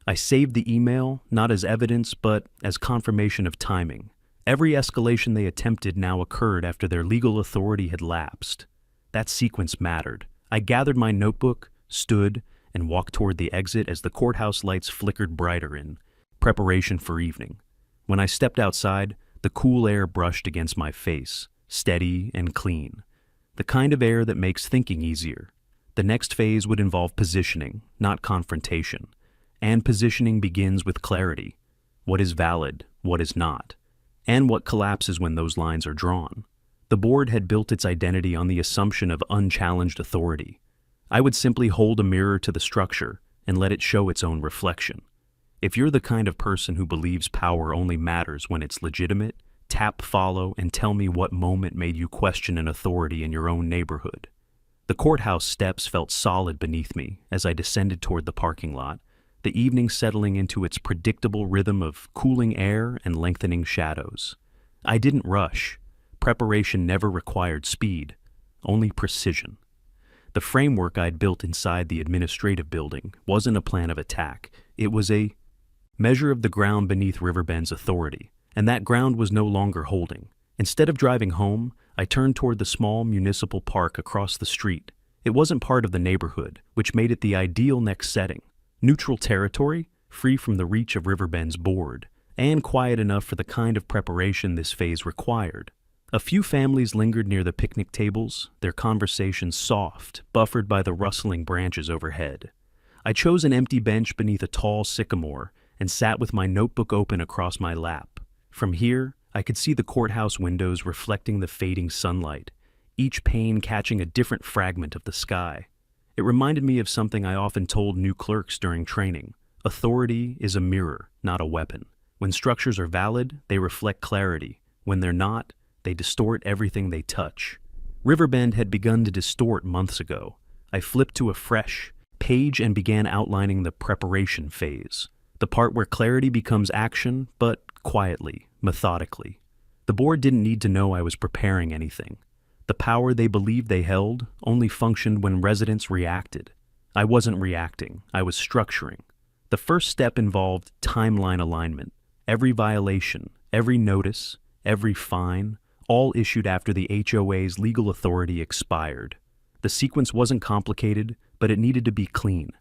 I saved the email, not as evidence, but as confirmation of timing. Every escalation they attempted now occurred after their legal authority had lapsed. That sequence mattered. I gathered my notebook, stood, and walked toward the exit as the courthouse lights flickered brighter in preparation for evening. When I stepped outside, the cool air brushed against my face, steady and clean. The kind of air that makes thinking easier. The next phase would involve positioning, not confrontation. And positioning begins with clarity. What is valid, what is not, and what collapses when those lines are drawn. The board had built its identity on the assumption of unchallenged authority. I would simply hold a mirror to the structure and let it show its own reflection. If you're the kind of person who believes power only matters when it's legitimate, tap follow and tell me what moment made you question an authority in your own neighborhood. The courthouse steps felt solid beneath me as I descended toward the parking lot, the evening settling into its predictable rhythm of cooling air and lengthening shadows. I didn't rush. Preparation never required speed, only precision. The framework I'd built inside the administrative building wasn't a plan of attack. It was a measure of the ground beneath Riverbend's authority, and that ground was no longer holding. Instead of driving home, I turned toward the small municipal park across the street. It wasn't part of the neighborhood, which made it the ideal next setting. Neutral territory, free from the reach of Riverbend's board, and quiet enough for the kind of preparation this phase required. A few families lingered near the picnic tables, their conversations soft, buffered by the rustling branches overhead. I chose an empty bench beneath a tall sycamore and sat with my notebook open across my lap. From here, I could see the courthouse windows reflecting the fading sunlight, each pane catching a different fragment of the sky. It reminded me of something I often told new clerks during training. Authority is a mirror, not a weapon. When structures are valid, they reflect clarity. When they're not, they distort everything they touch. Riverbend had begun to distort months ago. I flipped to a fresh page and began outlining the preparation phase, the part where clarity becomes action, but quietly, methodically. The board didn't need to know I was preparing anything. The power they believed they held only functioned when residents reacted. I wasn't reacting, I was structuring. The first step involved timeline alignment. Every violation, every notice, every fine, all issued after the HOA's legal authority expired. The sequence wasn't complicated, but it needed to be clean.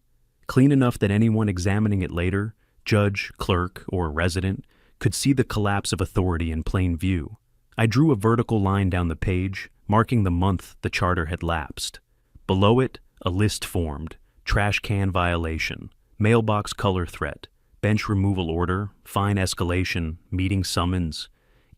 Clean enough that anyone examining it later, judge, clerk, or resident, could see the collapse of authority in plain view. I drew a vertical line down the page, marking the month the charter had lapsed. Below it, a list formed: trash can violation, mailbox color threat, bench removal order, fine escalation, meeting summons.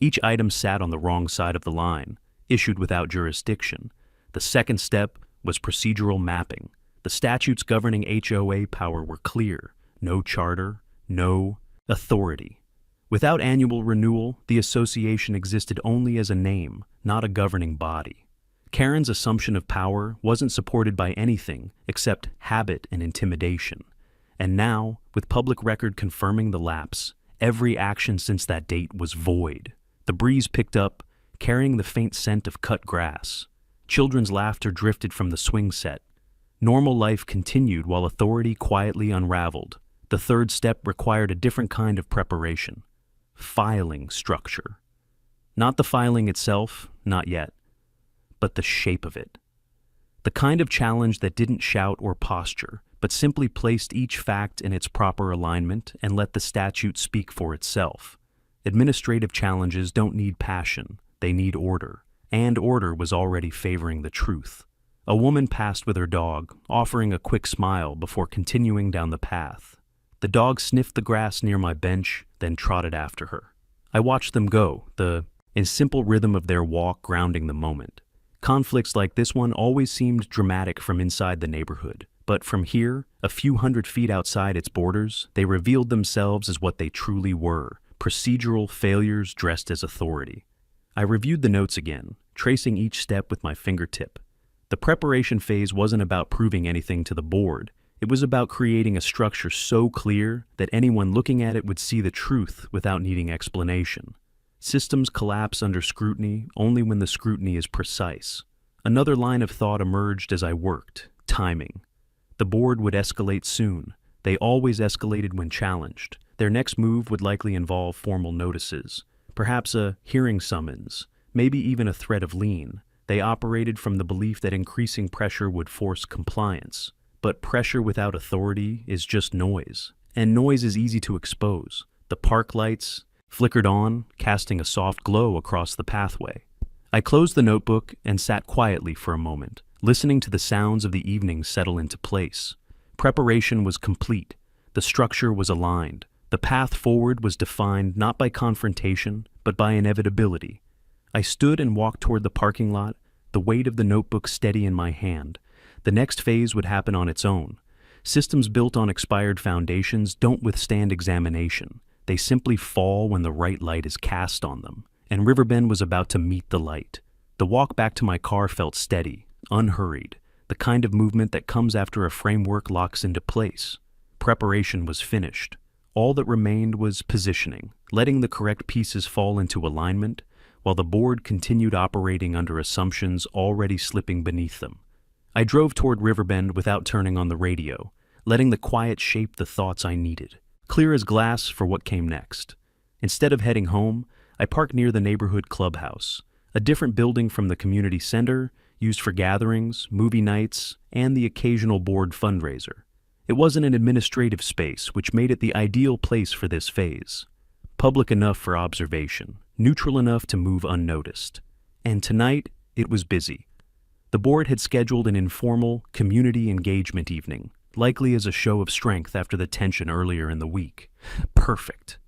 Each item sat on the wrong side of the line, issued without jurisdiction. The second step was procedural mapping. The statutes governing HOA power were clear: no charter, no authority. Without annual renewal, the association existed only as a name, not a governing body. Karen's assumption of power wasn't supported by anything except habit and intimidation. And now, with public record confirming the lapse, Every action since that date was void. The breeze picked up, carrying the faint scent of cut grass. Children's laughter drifted from the swing set. Normal life continued while authority quietly unraveled. The third step required a different kind of preparation. Filing structure. Not the filing itself, not yet, but the shape of it. The kind of challenge that didn't shout or posture, but simply placed each fact in its proper alignment and let the statute speak for itself. Administrative challenges don't need passion, they need order, and order was already favoring the truth. A woman passed with her dog, offering a quick smile before continuing down the path. The dog sniffed the grass near my bench, then trotted after her. I watched them go, the simple rhythm of their walk grounding the moment. Conflicts like this one always seemed dramatic from inside the neighborhood, but from here, a few hundred feet outside its borders, they revealed themselves as what they truly were, procedural failures dressed as authority. I reviewed the notes again, tracing each step with my fingertip. The preparation phase wasn't about proving anything to the board. It was about creating a structure so clear that anyone looking at it would see the truth without needing explanation. Systems collapse under scrutiny only when the scrutiny is precise. Another line of thought emerged as I worked: timing. The board would escalate soon. They always escalated when challenged. Their next move would likely involve formal notices, perhaps a hearing summons, maybe even a threat of lien. They operated from the belief that increasing pressure would force compliance. But pressure without authority is just noise, and noise is easy to expose. The park lights flickered on, casting a soft glow across the pathway. I closed the notebook and sat quietly for a moment, listening to the sounds of the evening settle into place. Preparation was complete. The structure was aligned. The path forward was defined not by confrontation, but by inevitability. I stood and walked toward the parking lot, the weight of the notebook steady in my hand. The next phase would happen on its own. Systems built on expired foundations don't withstand examination. They simply fall when the right light is cast on them, and Riverbend was about to meet the light. The walk back to my car felt steady, unhurried, the kind of movement that comes after a framework locks into place. Preparation was finished. All that remained was positioning, letting the correct pieces fall into alignment, while the board continued operating under assumptions already slipping beneath them. I drove toward Riverbend without turning on the radio, letting the quiet shape the thoughts I needed. Clear as glass for what came next. Instead of heading home, I parked near the neighborhood clubhouse, a different building from the community center, used for gatherings, movie nights, and the occasional board fundraiser. It wasn't an administrative space, which made it the ideal place for this phase. Public enough for observation, neutral enough to move unnoticed. And tonight, it was busy. The board had scheduled an informal community engagement evening, likely as a show of strength after the tension earlier in the week. Perfect.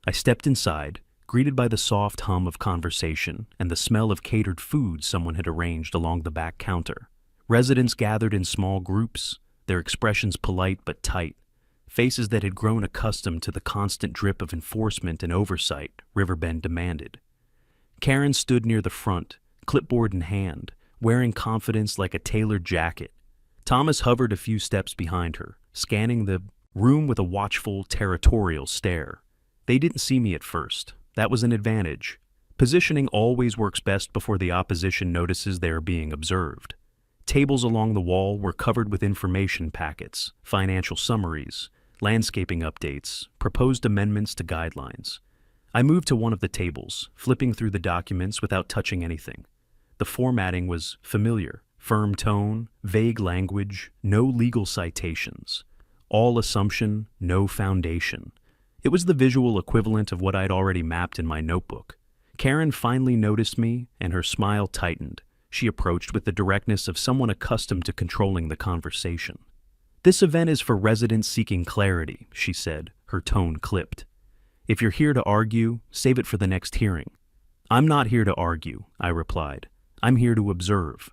I stepped inside, greeted by the soft hum of conversation and the smell of catered food someone had arranged along the back counter. Residents gathered in small groups, their expressions polite but tight, faces that had grown accustomed to the constant drip of enforcement and oversight Riverbend demanded. Karen stood near the front, clipboard in hand, wearing confidence like a tailored jacket. Thomas hovered a few steps behind her, scanning the room with a watchful, territorial stare. They didn't see me at first. That was an advantage. Positioning always works best before the opposition notices they are being observed. Tables along the wall were covered with information packets, financial summaries, landscaping updates, proposed amendments to guidelines. I moved to one of the tables, flipping through the documents without touching anything. The formatting was familiar. Firm tone, vague language, no legal citations. All assumption, no foundation. It was the visual equivalent of what I'd already mapped in my notebook. Karen finally noticed me, and her smile tightened. She approached with the directness of someone accustomed to controlling the conversation. "This event is for residents seeking clarity," she said, her tone clipped. "If you're here to argue, save it for the next hearing." "I'm not here to argue," I replied. "I'm here to observe."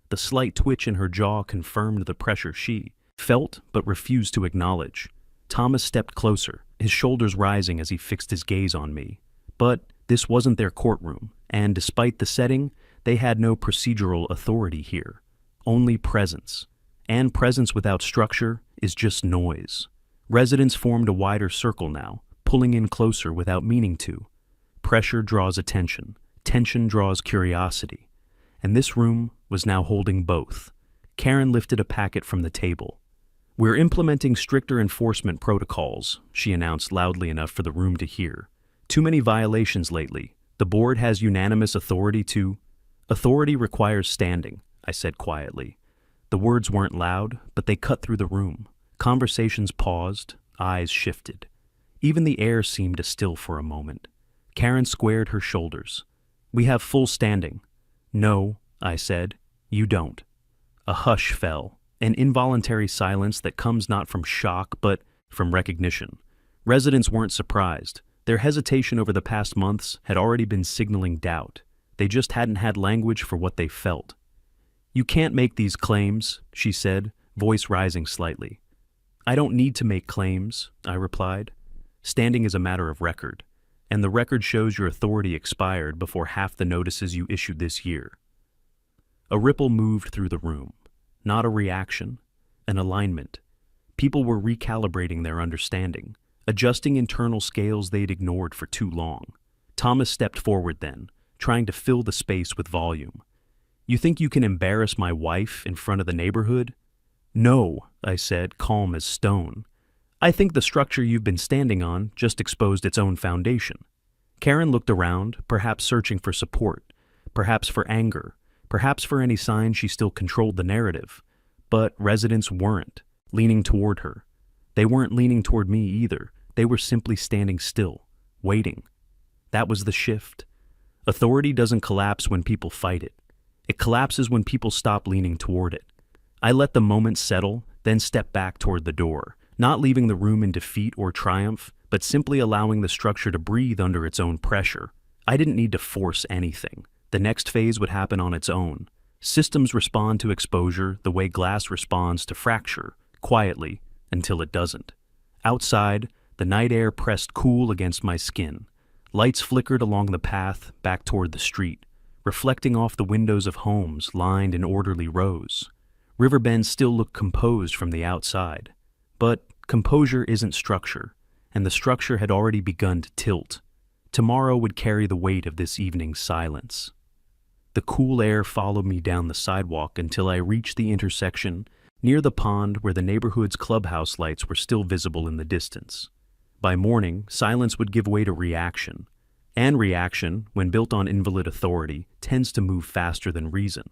The slight twitch in her jaw confirmed the pressure she felt but refused to acknowledge. Thomas stepped closer, his shoulders rising as he fixed his gaze on me. But this wasn't their courtroom, and despite the setting, they had no procedural authority here. Only presence. And presence without structure is just noise. Residents formed a wider circle now, pulling in closer without meaning to. Pressure draws attention. Tension draws curiosity. And this room was now holding both. Karen lifted a packet from the table. "We're implementing stricter enforcement protocols," she announced loudly enough for the room to hear. "Too many violations lately. The board has unanimous authority to—" "Authority requires standing," I said quietly. The words weren't loud, but they cut through the room. Conversations paused, eyes shifted. Even the air seemed to still for a moment. Karen squared her shoulders. "We have full standing." "No," I said, "you don't." A hush fell, an involuntary silence that comes not from shock but from recognition. Residents weren't surprised. Their hesitation over the past months had already been signaling doubt. They just hadn't had language for what they felt. "You can't make these claims," she said, voice rising slightly. "I don't need to make claims," I replied. "Standing is a matter of record, and the record shows your authority expired before half the notices you issued this year." A ripple moved through the room. Not a reaction, an alignment. People were recalibrating their understanding, adjusting internal scales they'd ignored for too long. Thomas stepped forward then, trying to fill the space with volume. "You think you can embarrass my wife in front of the neighborhood?" "No," I said, calm as stone. "I think the structure you've been standing on just exposed its own foundation." Karen looked around, perhaps searching for support, perhaps for anger, perhaps for any sign she still controlled the narrative. But residents weren't leaning toward her. They weren't leaning toward me either. They were simply standing still, waiting. That was the shift. Authority doesn't collapse when people fight it. It collapses when people stop leaning toward it. I let the moment settle, then stepped back toward the door, not leaving the room in defeat or triumph, but simply allowing the structure to breathe under its own pressure. I didn't need to force anything. The next phase would happen on its own. Systems respond to exposure the way glass responds to fracture, quietly, until it doesn't. Outside, the night air pressed cool against my skin. Lights flickered along the path back toward the street, reflecting off the windows of homes lined in orderly rows. Riverbend still looked composed from the outside. But composure isn't structure, and the structure had already begun to tilt. Tomorrow would carry the weight of this evening's silence. The cool air followed me down the sidewalk until I reached the intersection near the pond where the neighborhood's clubhouse lights were still visible in the distance. By morning, silence would give way to reaction. And reaction, when built on invalid authority, tends to move faster than reason.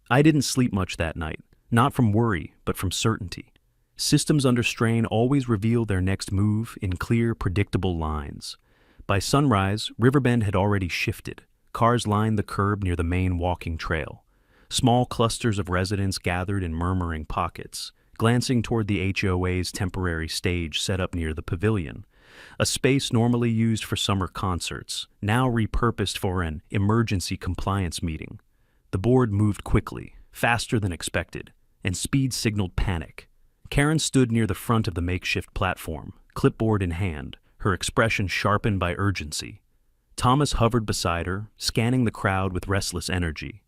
I didn't sleep much that night, not from worry, but from certainty. Systems under strain always reveal their next move in clear, predictable lines. By sunrise, Riverbend had already shifted. Cars lined the curb near the main walking trail. Small clusters of residents gathered in murmuring pockets, glancing toward the HOA's temporary stage set up near the pavilion, a space normally used for summer concerts, now repurposed for an emergency compliance meeting. The board moved quickly, faster than expected, and speed signaled panic. Karen stood near the front of the makeshift platform, clipboard in hand, her expression sharpened by urgency. Thomas hovered beside her, scanning the crowd with restless energy.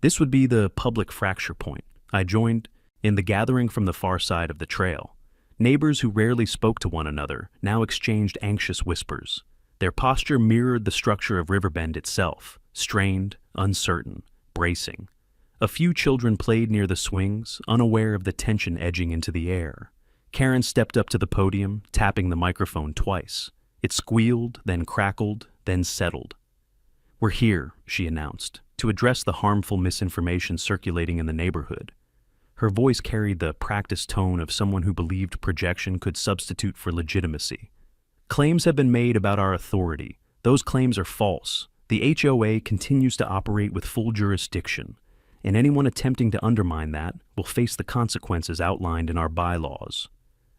This would be the public fracture point. I joined in the gathering from the far side of the trail. Neighbors who rarely spoke to one another now exchanged anxious whispers. Their posture mirrored the structure of Riverbend itself, strained, uncertain, bracing. A few children played near the swings, unaware of the tension edging into the air. Karen stepped up to the podium, tapping the microphone twice. It squealed, then crackled, then settled. "We're here," she announced, "to address the harmful misinformation circulating in the neighborhood." Her voice carried the practiced tone of someone who believed projection could substitute for legitimacy. "Claims have been made about our authority. Those claims are false. The HOA continues to operate with full jurisdiction, and anyone attempting to undermine that will face the consequences outlined in our bylaws."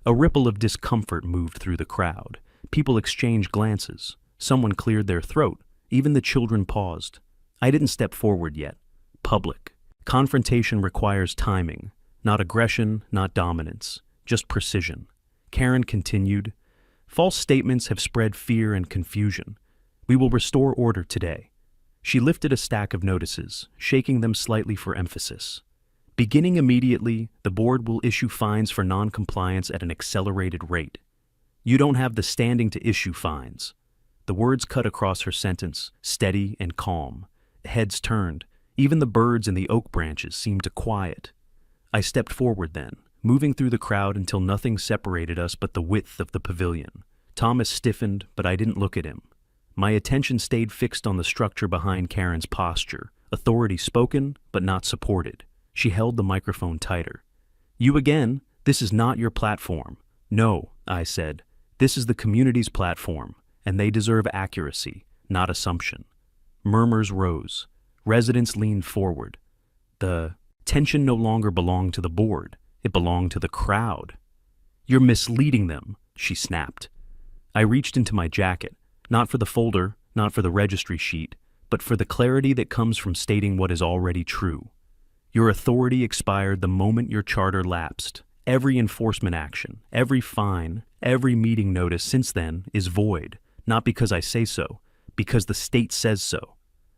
A ripple of discomfort moved through the crowd. People exchanged glances. Someone cleared their throat. Even the children paused. I didn't step forward yet. Public. Confrontation requires timing. Not aggression, not dominance. Just precision. Karen continued, "False statements have spread fear and confusion. We will restore order today." She lifted a stack of notices, shaking them slightly for emphasis. "Beginning immediately, the board will issue fines for non-compliance at an accelerated rate." You don't have the standing to issue fines. The words cut across her sentence, steady and calm. Heads turned. Even the birds in the oak branches seemed to quiet. I stepped forward then, moving through the crowd until nothing separated us but the width of the pavilion. Thomas stiffened, but I didn't look at him. My attention stayed fixed on the structure behind Karen's posture, authority spoken, but not supported. She held the microphone tighter. You again, this is not your platform. No, I said, this is the community's platform, and they deserve accuracy, not assumption. Murmurs rose. Residents leaned forward. The tension no longer belonged to the board. It belonged to the crowd. You're misleading them, she snapped. I reached into my jacket, not for the folder, not for the registry sheet, but for the clarity that comes from stating what is already true. Your authority expired the moment your charter lapsed. Every enforcement action, every fine, every meeting notice since then is void, not because I say so, because the state says so.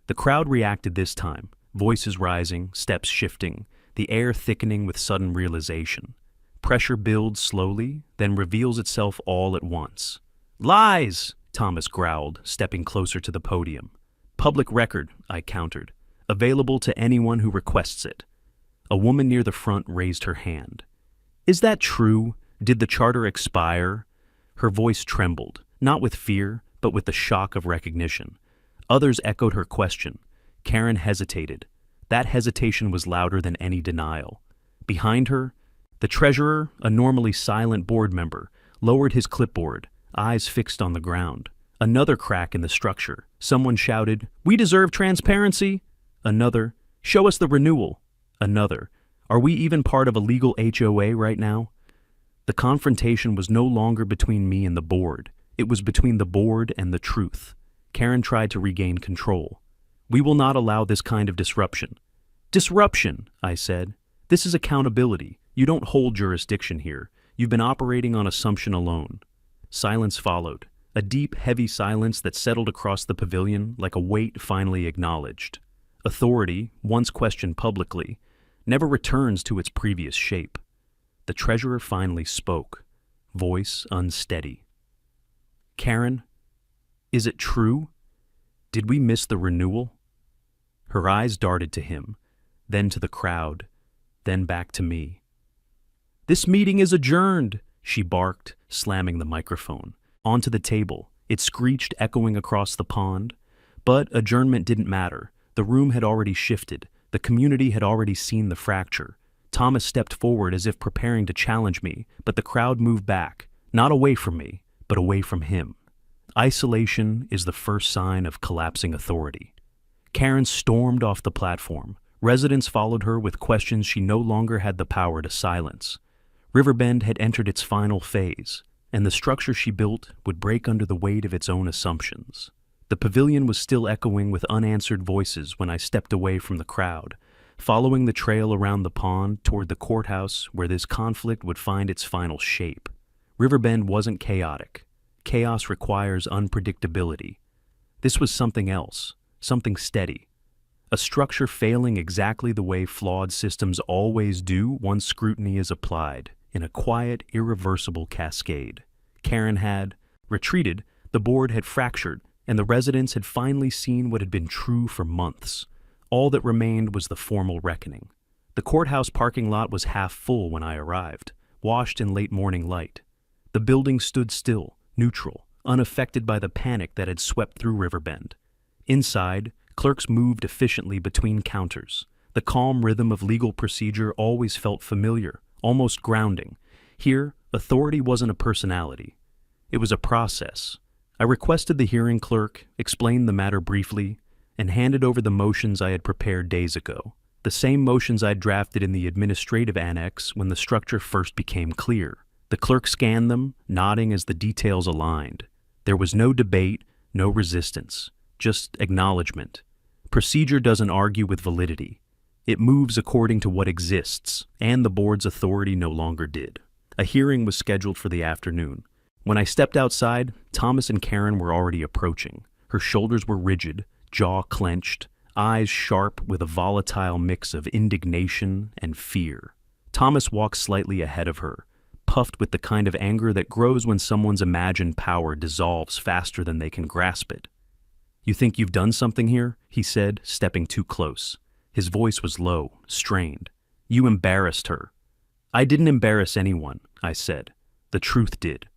The crowd reacted this time, voices rising, steps shifting, the air thickening with sudden realization. Pressure builds slowly, then reveals itself all at once. Lies, Thomas growled, stepping closer to the podium. Public record, I countered, available to anyone who requests it. A woman near the front raised her hand. Is that true? Did the charter expire? Her voice trembled, not with fear, but with the shock of recognition. Others echoed her question. Karen hesitated. That hesitation was louder than any denial. Behind her, the treasurer, a normally silent board member, lowered his clipboard, eyes fixed on the ground. Another crack in the structure. Someone shouted, "We deserve transparency!" Another, "Show us the renewal!" Another, "Are we even part of a legal HOA right now?" The confrontation was no longer between me and the board. It was between the board and the truth. Karen tried to regain control. "We will not allow this kind of disruption." "Disruption," I said. "This is accountability. You don't hold jurisdiction here. You've been operating on assumption alone." Silence followed. A deep, heavy silence that settled across the pavilion like a weight finally acknowledged. Authority, once questioned publicly, never returns to its previous shape. The treasurer finally spoke, voice unsteady. "Karen, is it true? Did we miss the renewal?" Her eyes darted to him, then to the crowd, then back to me. "This meeting is adjourned," she barked, slamming the microphone. Onto the table, it screeched, echoing across the pond. But adjournment didn't matter. The room had already shifted. The community had already seen the fracture. Thomas stepped forward as if preparing to challenge me, but the crowd moved back, not away from me, but away from him. Isolation is the first sign of collapsing authority. Karen stormed off the platform. Residents followed her with questions she no longer had the power to silence. Riverbend had entered its final phase, and the structure she built would break under the weight of its own assumptions. The pavilion was still echoing with unanswered voices when I stepped away from the crowd, following the trail around the pond toward the courthouse where this conflict would find its final shape. Riverbend wasn't chaotic. Chaos requires unpredictability. This was something else, something steady. A structure failing exactly the way flawed systems always do once scrutiny is applied, in a quiet, irreversible cascade. Karen had retreated, the board had fractured, and the residents had finally seen what had been true for months. All that remained was the formal reckoning. The courthouse parking lot was half full when I arrived, washed in late morning light. The building stood still, neutral, unaffected by the panic that had swept through Riverbend. Inside, clerks moved efficiently between counters. The calm rhythm of legal procedure always felt familiar, almost grounding. Here, authority wasn't a personality. It was a process. I requested the hearing clerk, explained the matter briefly, and handed over the motions I had prepared days ago, the same motions I'd drafted in the administrative annex when the structure first became clear. The clerk scanned them, nodding as the details aligned. There was no debate, no resistance, just acknowledgement. Procedure doesn't argue with validity. It moves according to what exists, and the board's authority no longer did. A hearing was scheduled for the afternoon. When I stepped outside, Thomas and Karen were already approaching. Her shoulders were rigid, jaw clenched, eyes sharp with a volatile mix of indignation and fear. Thomas walked slightly ahead of her, puffed with the kind of anger that grows when someone's imagined power dissolves faster than they can grasp it. "You think you've done something here?" he said, stepping too close. His voice was low, strained. "You embarrassed her." "I didn't embarrass anyone," I said. "The truth did."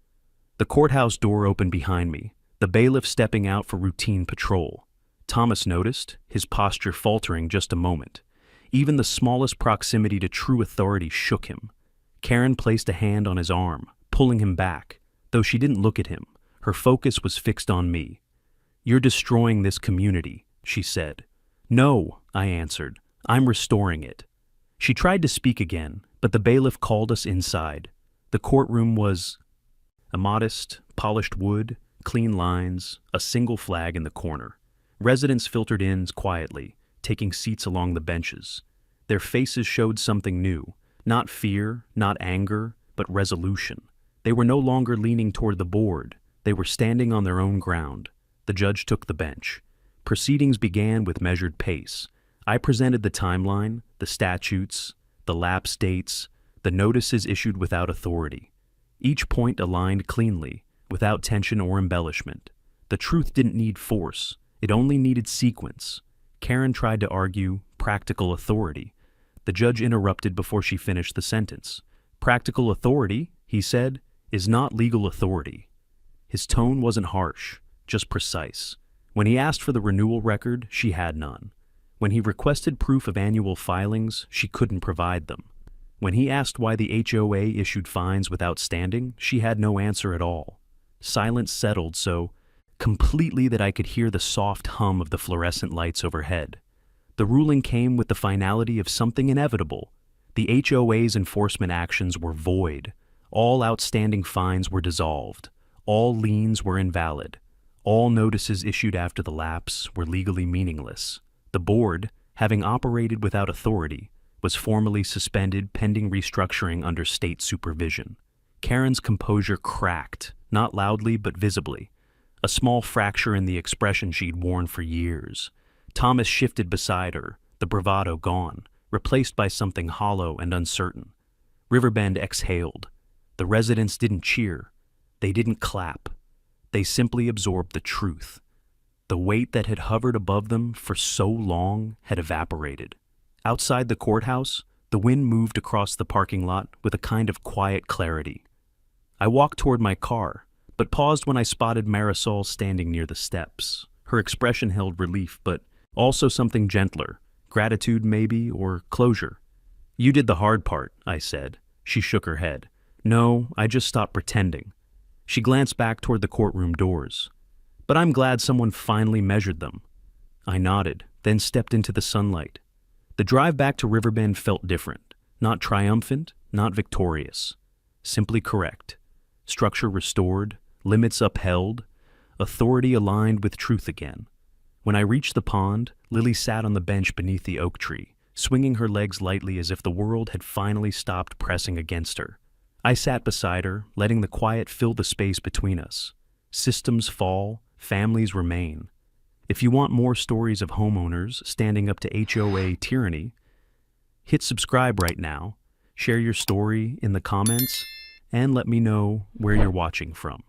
The courthouse door opened behind me, the bailiff stepping out for routine patrol. Thomas noticed, his posture faltering just a moment. Even the smallest proximity to true authority shook him. Karen placed a hand on his arm, pulling him back. Though she didn't look at him, her focus was fixed on me. "You're destroying this community," she said. "No," I answered. "I'm restoring it." She tried to speak again, but the bailiff called us inside. The courtroom was a modest, polished wood, clean lines, a single flag in the corner. Residents filtered in quietly, taking seats along the benches. Their faces showed something new, not fear, not anger, but resolution. They were no longer leaning toward the board. They were standing on their own ground. The judge took the bench. Proceedings began with measured pace. I presented the timeline, the statutes, the lapse dates, the notices issued without authority. Each point aligned cleanly, without tension or embellishment. The truth didn't need force. It only needed sequence. Karen tried to argue practical authority. The judge interrupted before she finished the sentence. "Practical authority," he said, "is not legal authority." His tone wasn't harsh, just precise. When he asked for the renewal record, she had none. When he requested proof of annual filings, she couldn't provide them. When he asked why the HOA issued fines without standing, she had no answer at all. Silence settled so completely that I could hear the soft hum of the fluorescent lights overhead. The ruling came with the finality of something inevitable. The HOA's enforcement actions were void. All outstanding fines were dissolved. All liens were invalid. All notices issued after the lapse were legally meaningless. The board, having operated without authority, was formally suspended pending restructuring under state supervision. Karen's composure cracked, not loudly but visibly, a small fracture in the expression she'd worn for years. Thomas shifted beside her, the bravado gone, replaced by something hollow and uncertain. Riverbend exhaled. The residents didn't cheer. They didn't clap. They simply absorbed the truth. The weight that had hovered above them for so long had evaporated. Outside the courthouse, the wind moved across the parking lot with a kind of quiet clarity. I walked toward my car, but paused when I spotted Marisol standing near the steps. Her expression held relief, but also something gentler, gratitude maybe, or closure. "You did the hard part," I said. She shook her head. "No, I just stopped pretending." She glanced back toward the courtroom doors. "But I'm glad someone finally measured them." I nodded, then stepped into the sunlight. The drive back to Riverbend felt different, not triumphant, not victorious. Simply correct. Structure restored, limits upheld, authority aligned with truth again. When I reached the pond, Lily sat on the bench beneath the oak tree, swinging her legs lightly as if the world had finally stopped pressing against her. I sat beside her, letting the quiet fill the space between us. Systems fall, families remain. If you want more stories of homeowners standing up to HOA tyranny, hit subscribe right now, share your story in the comments, and let me know where you're watching from.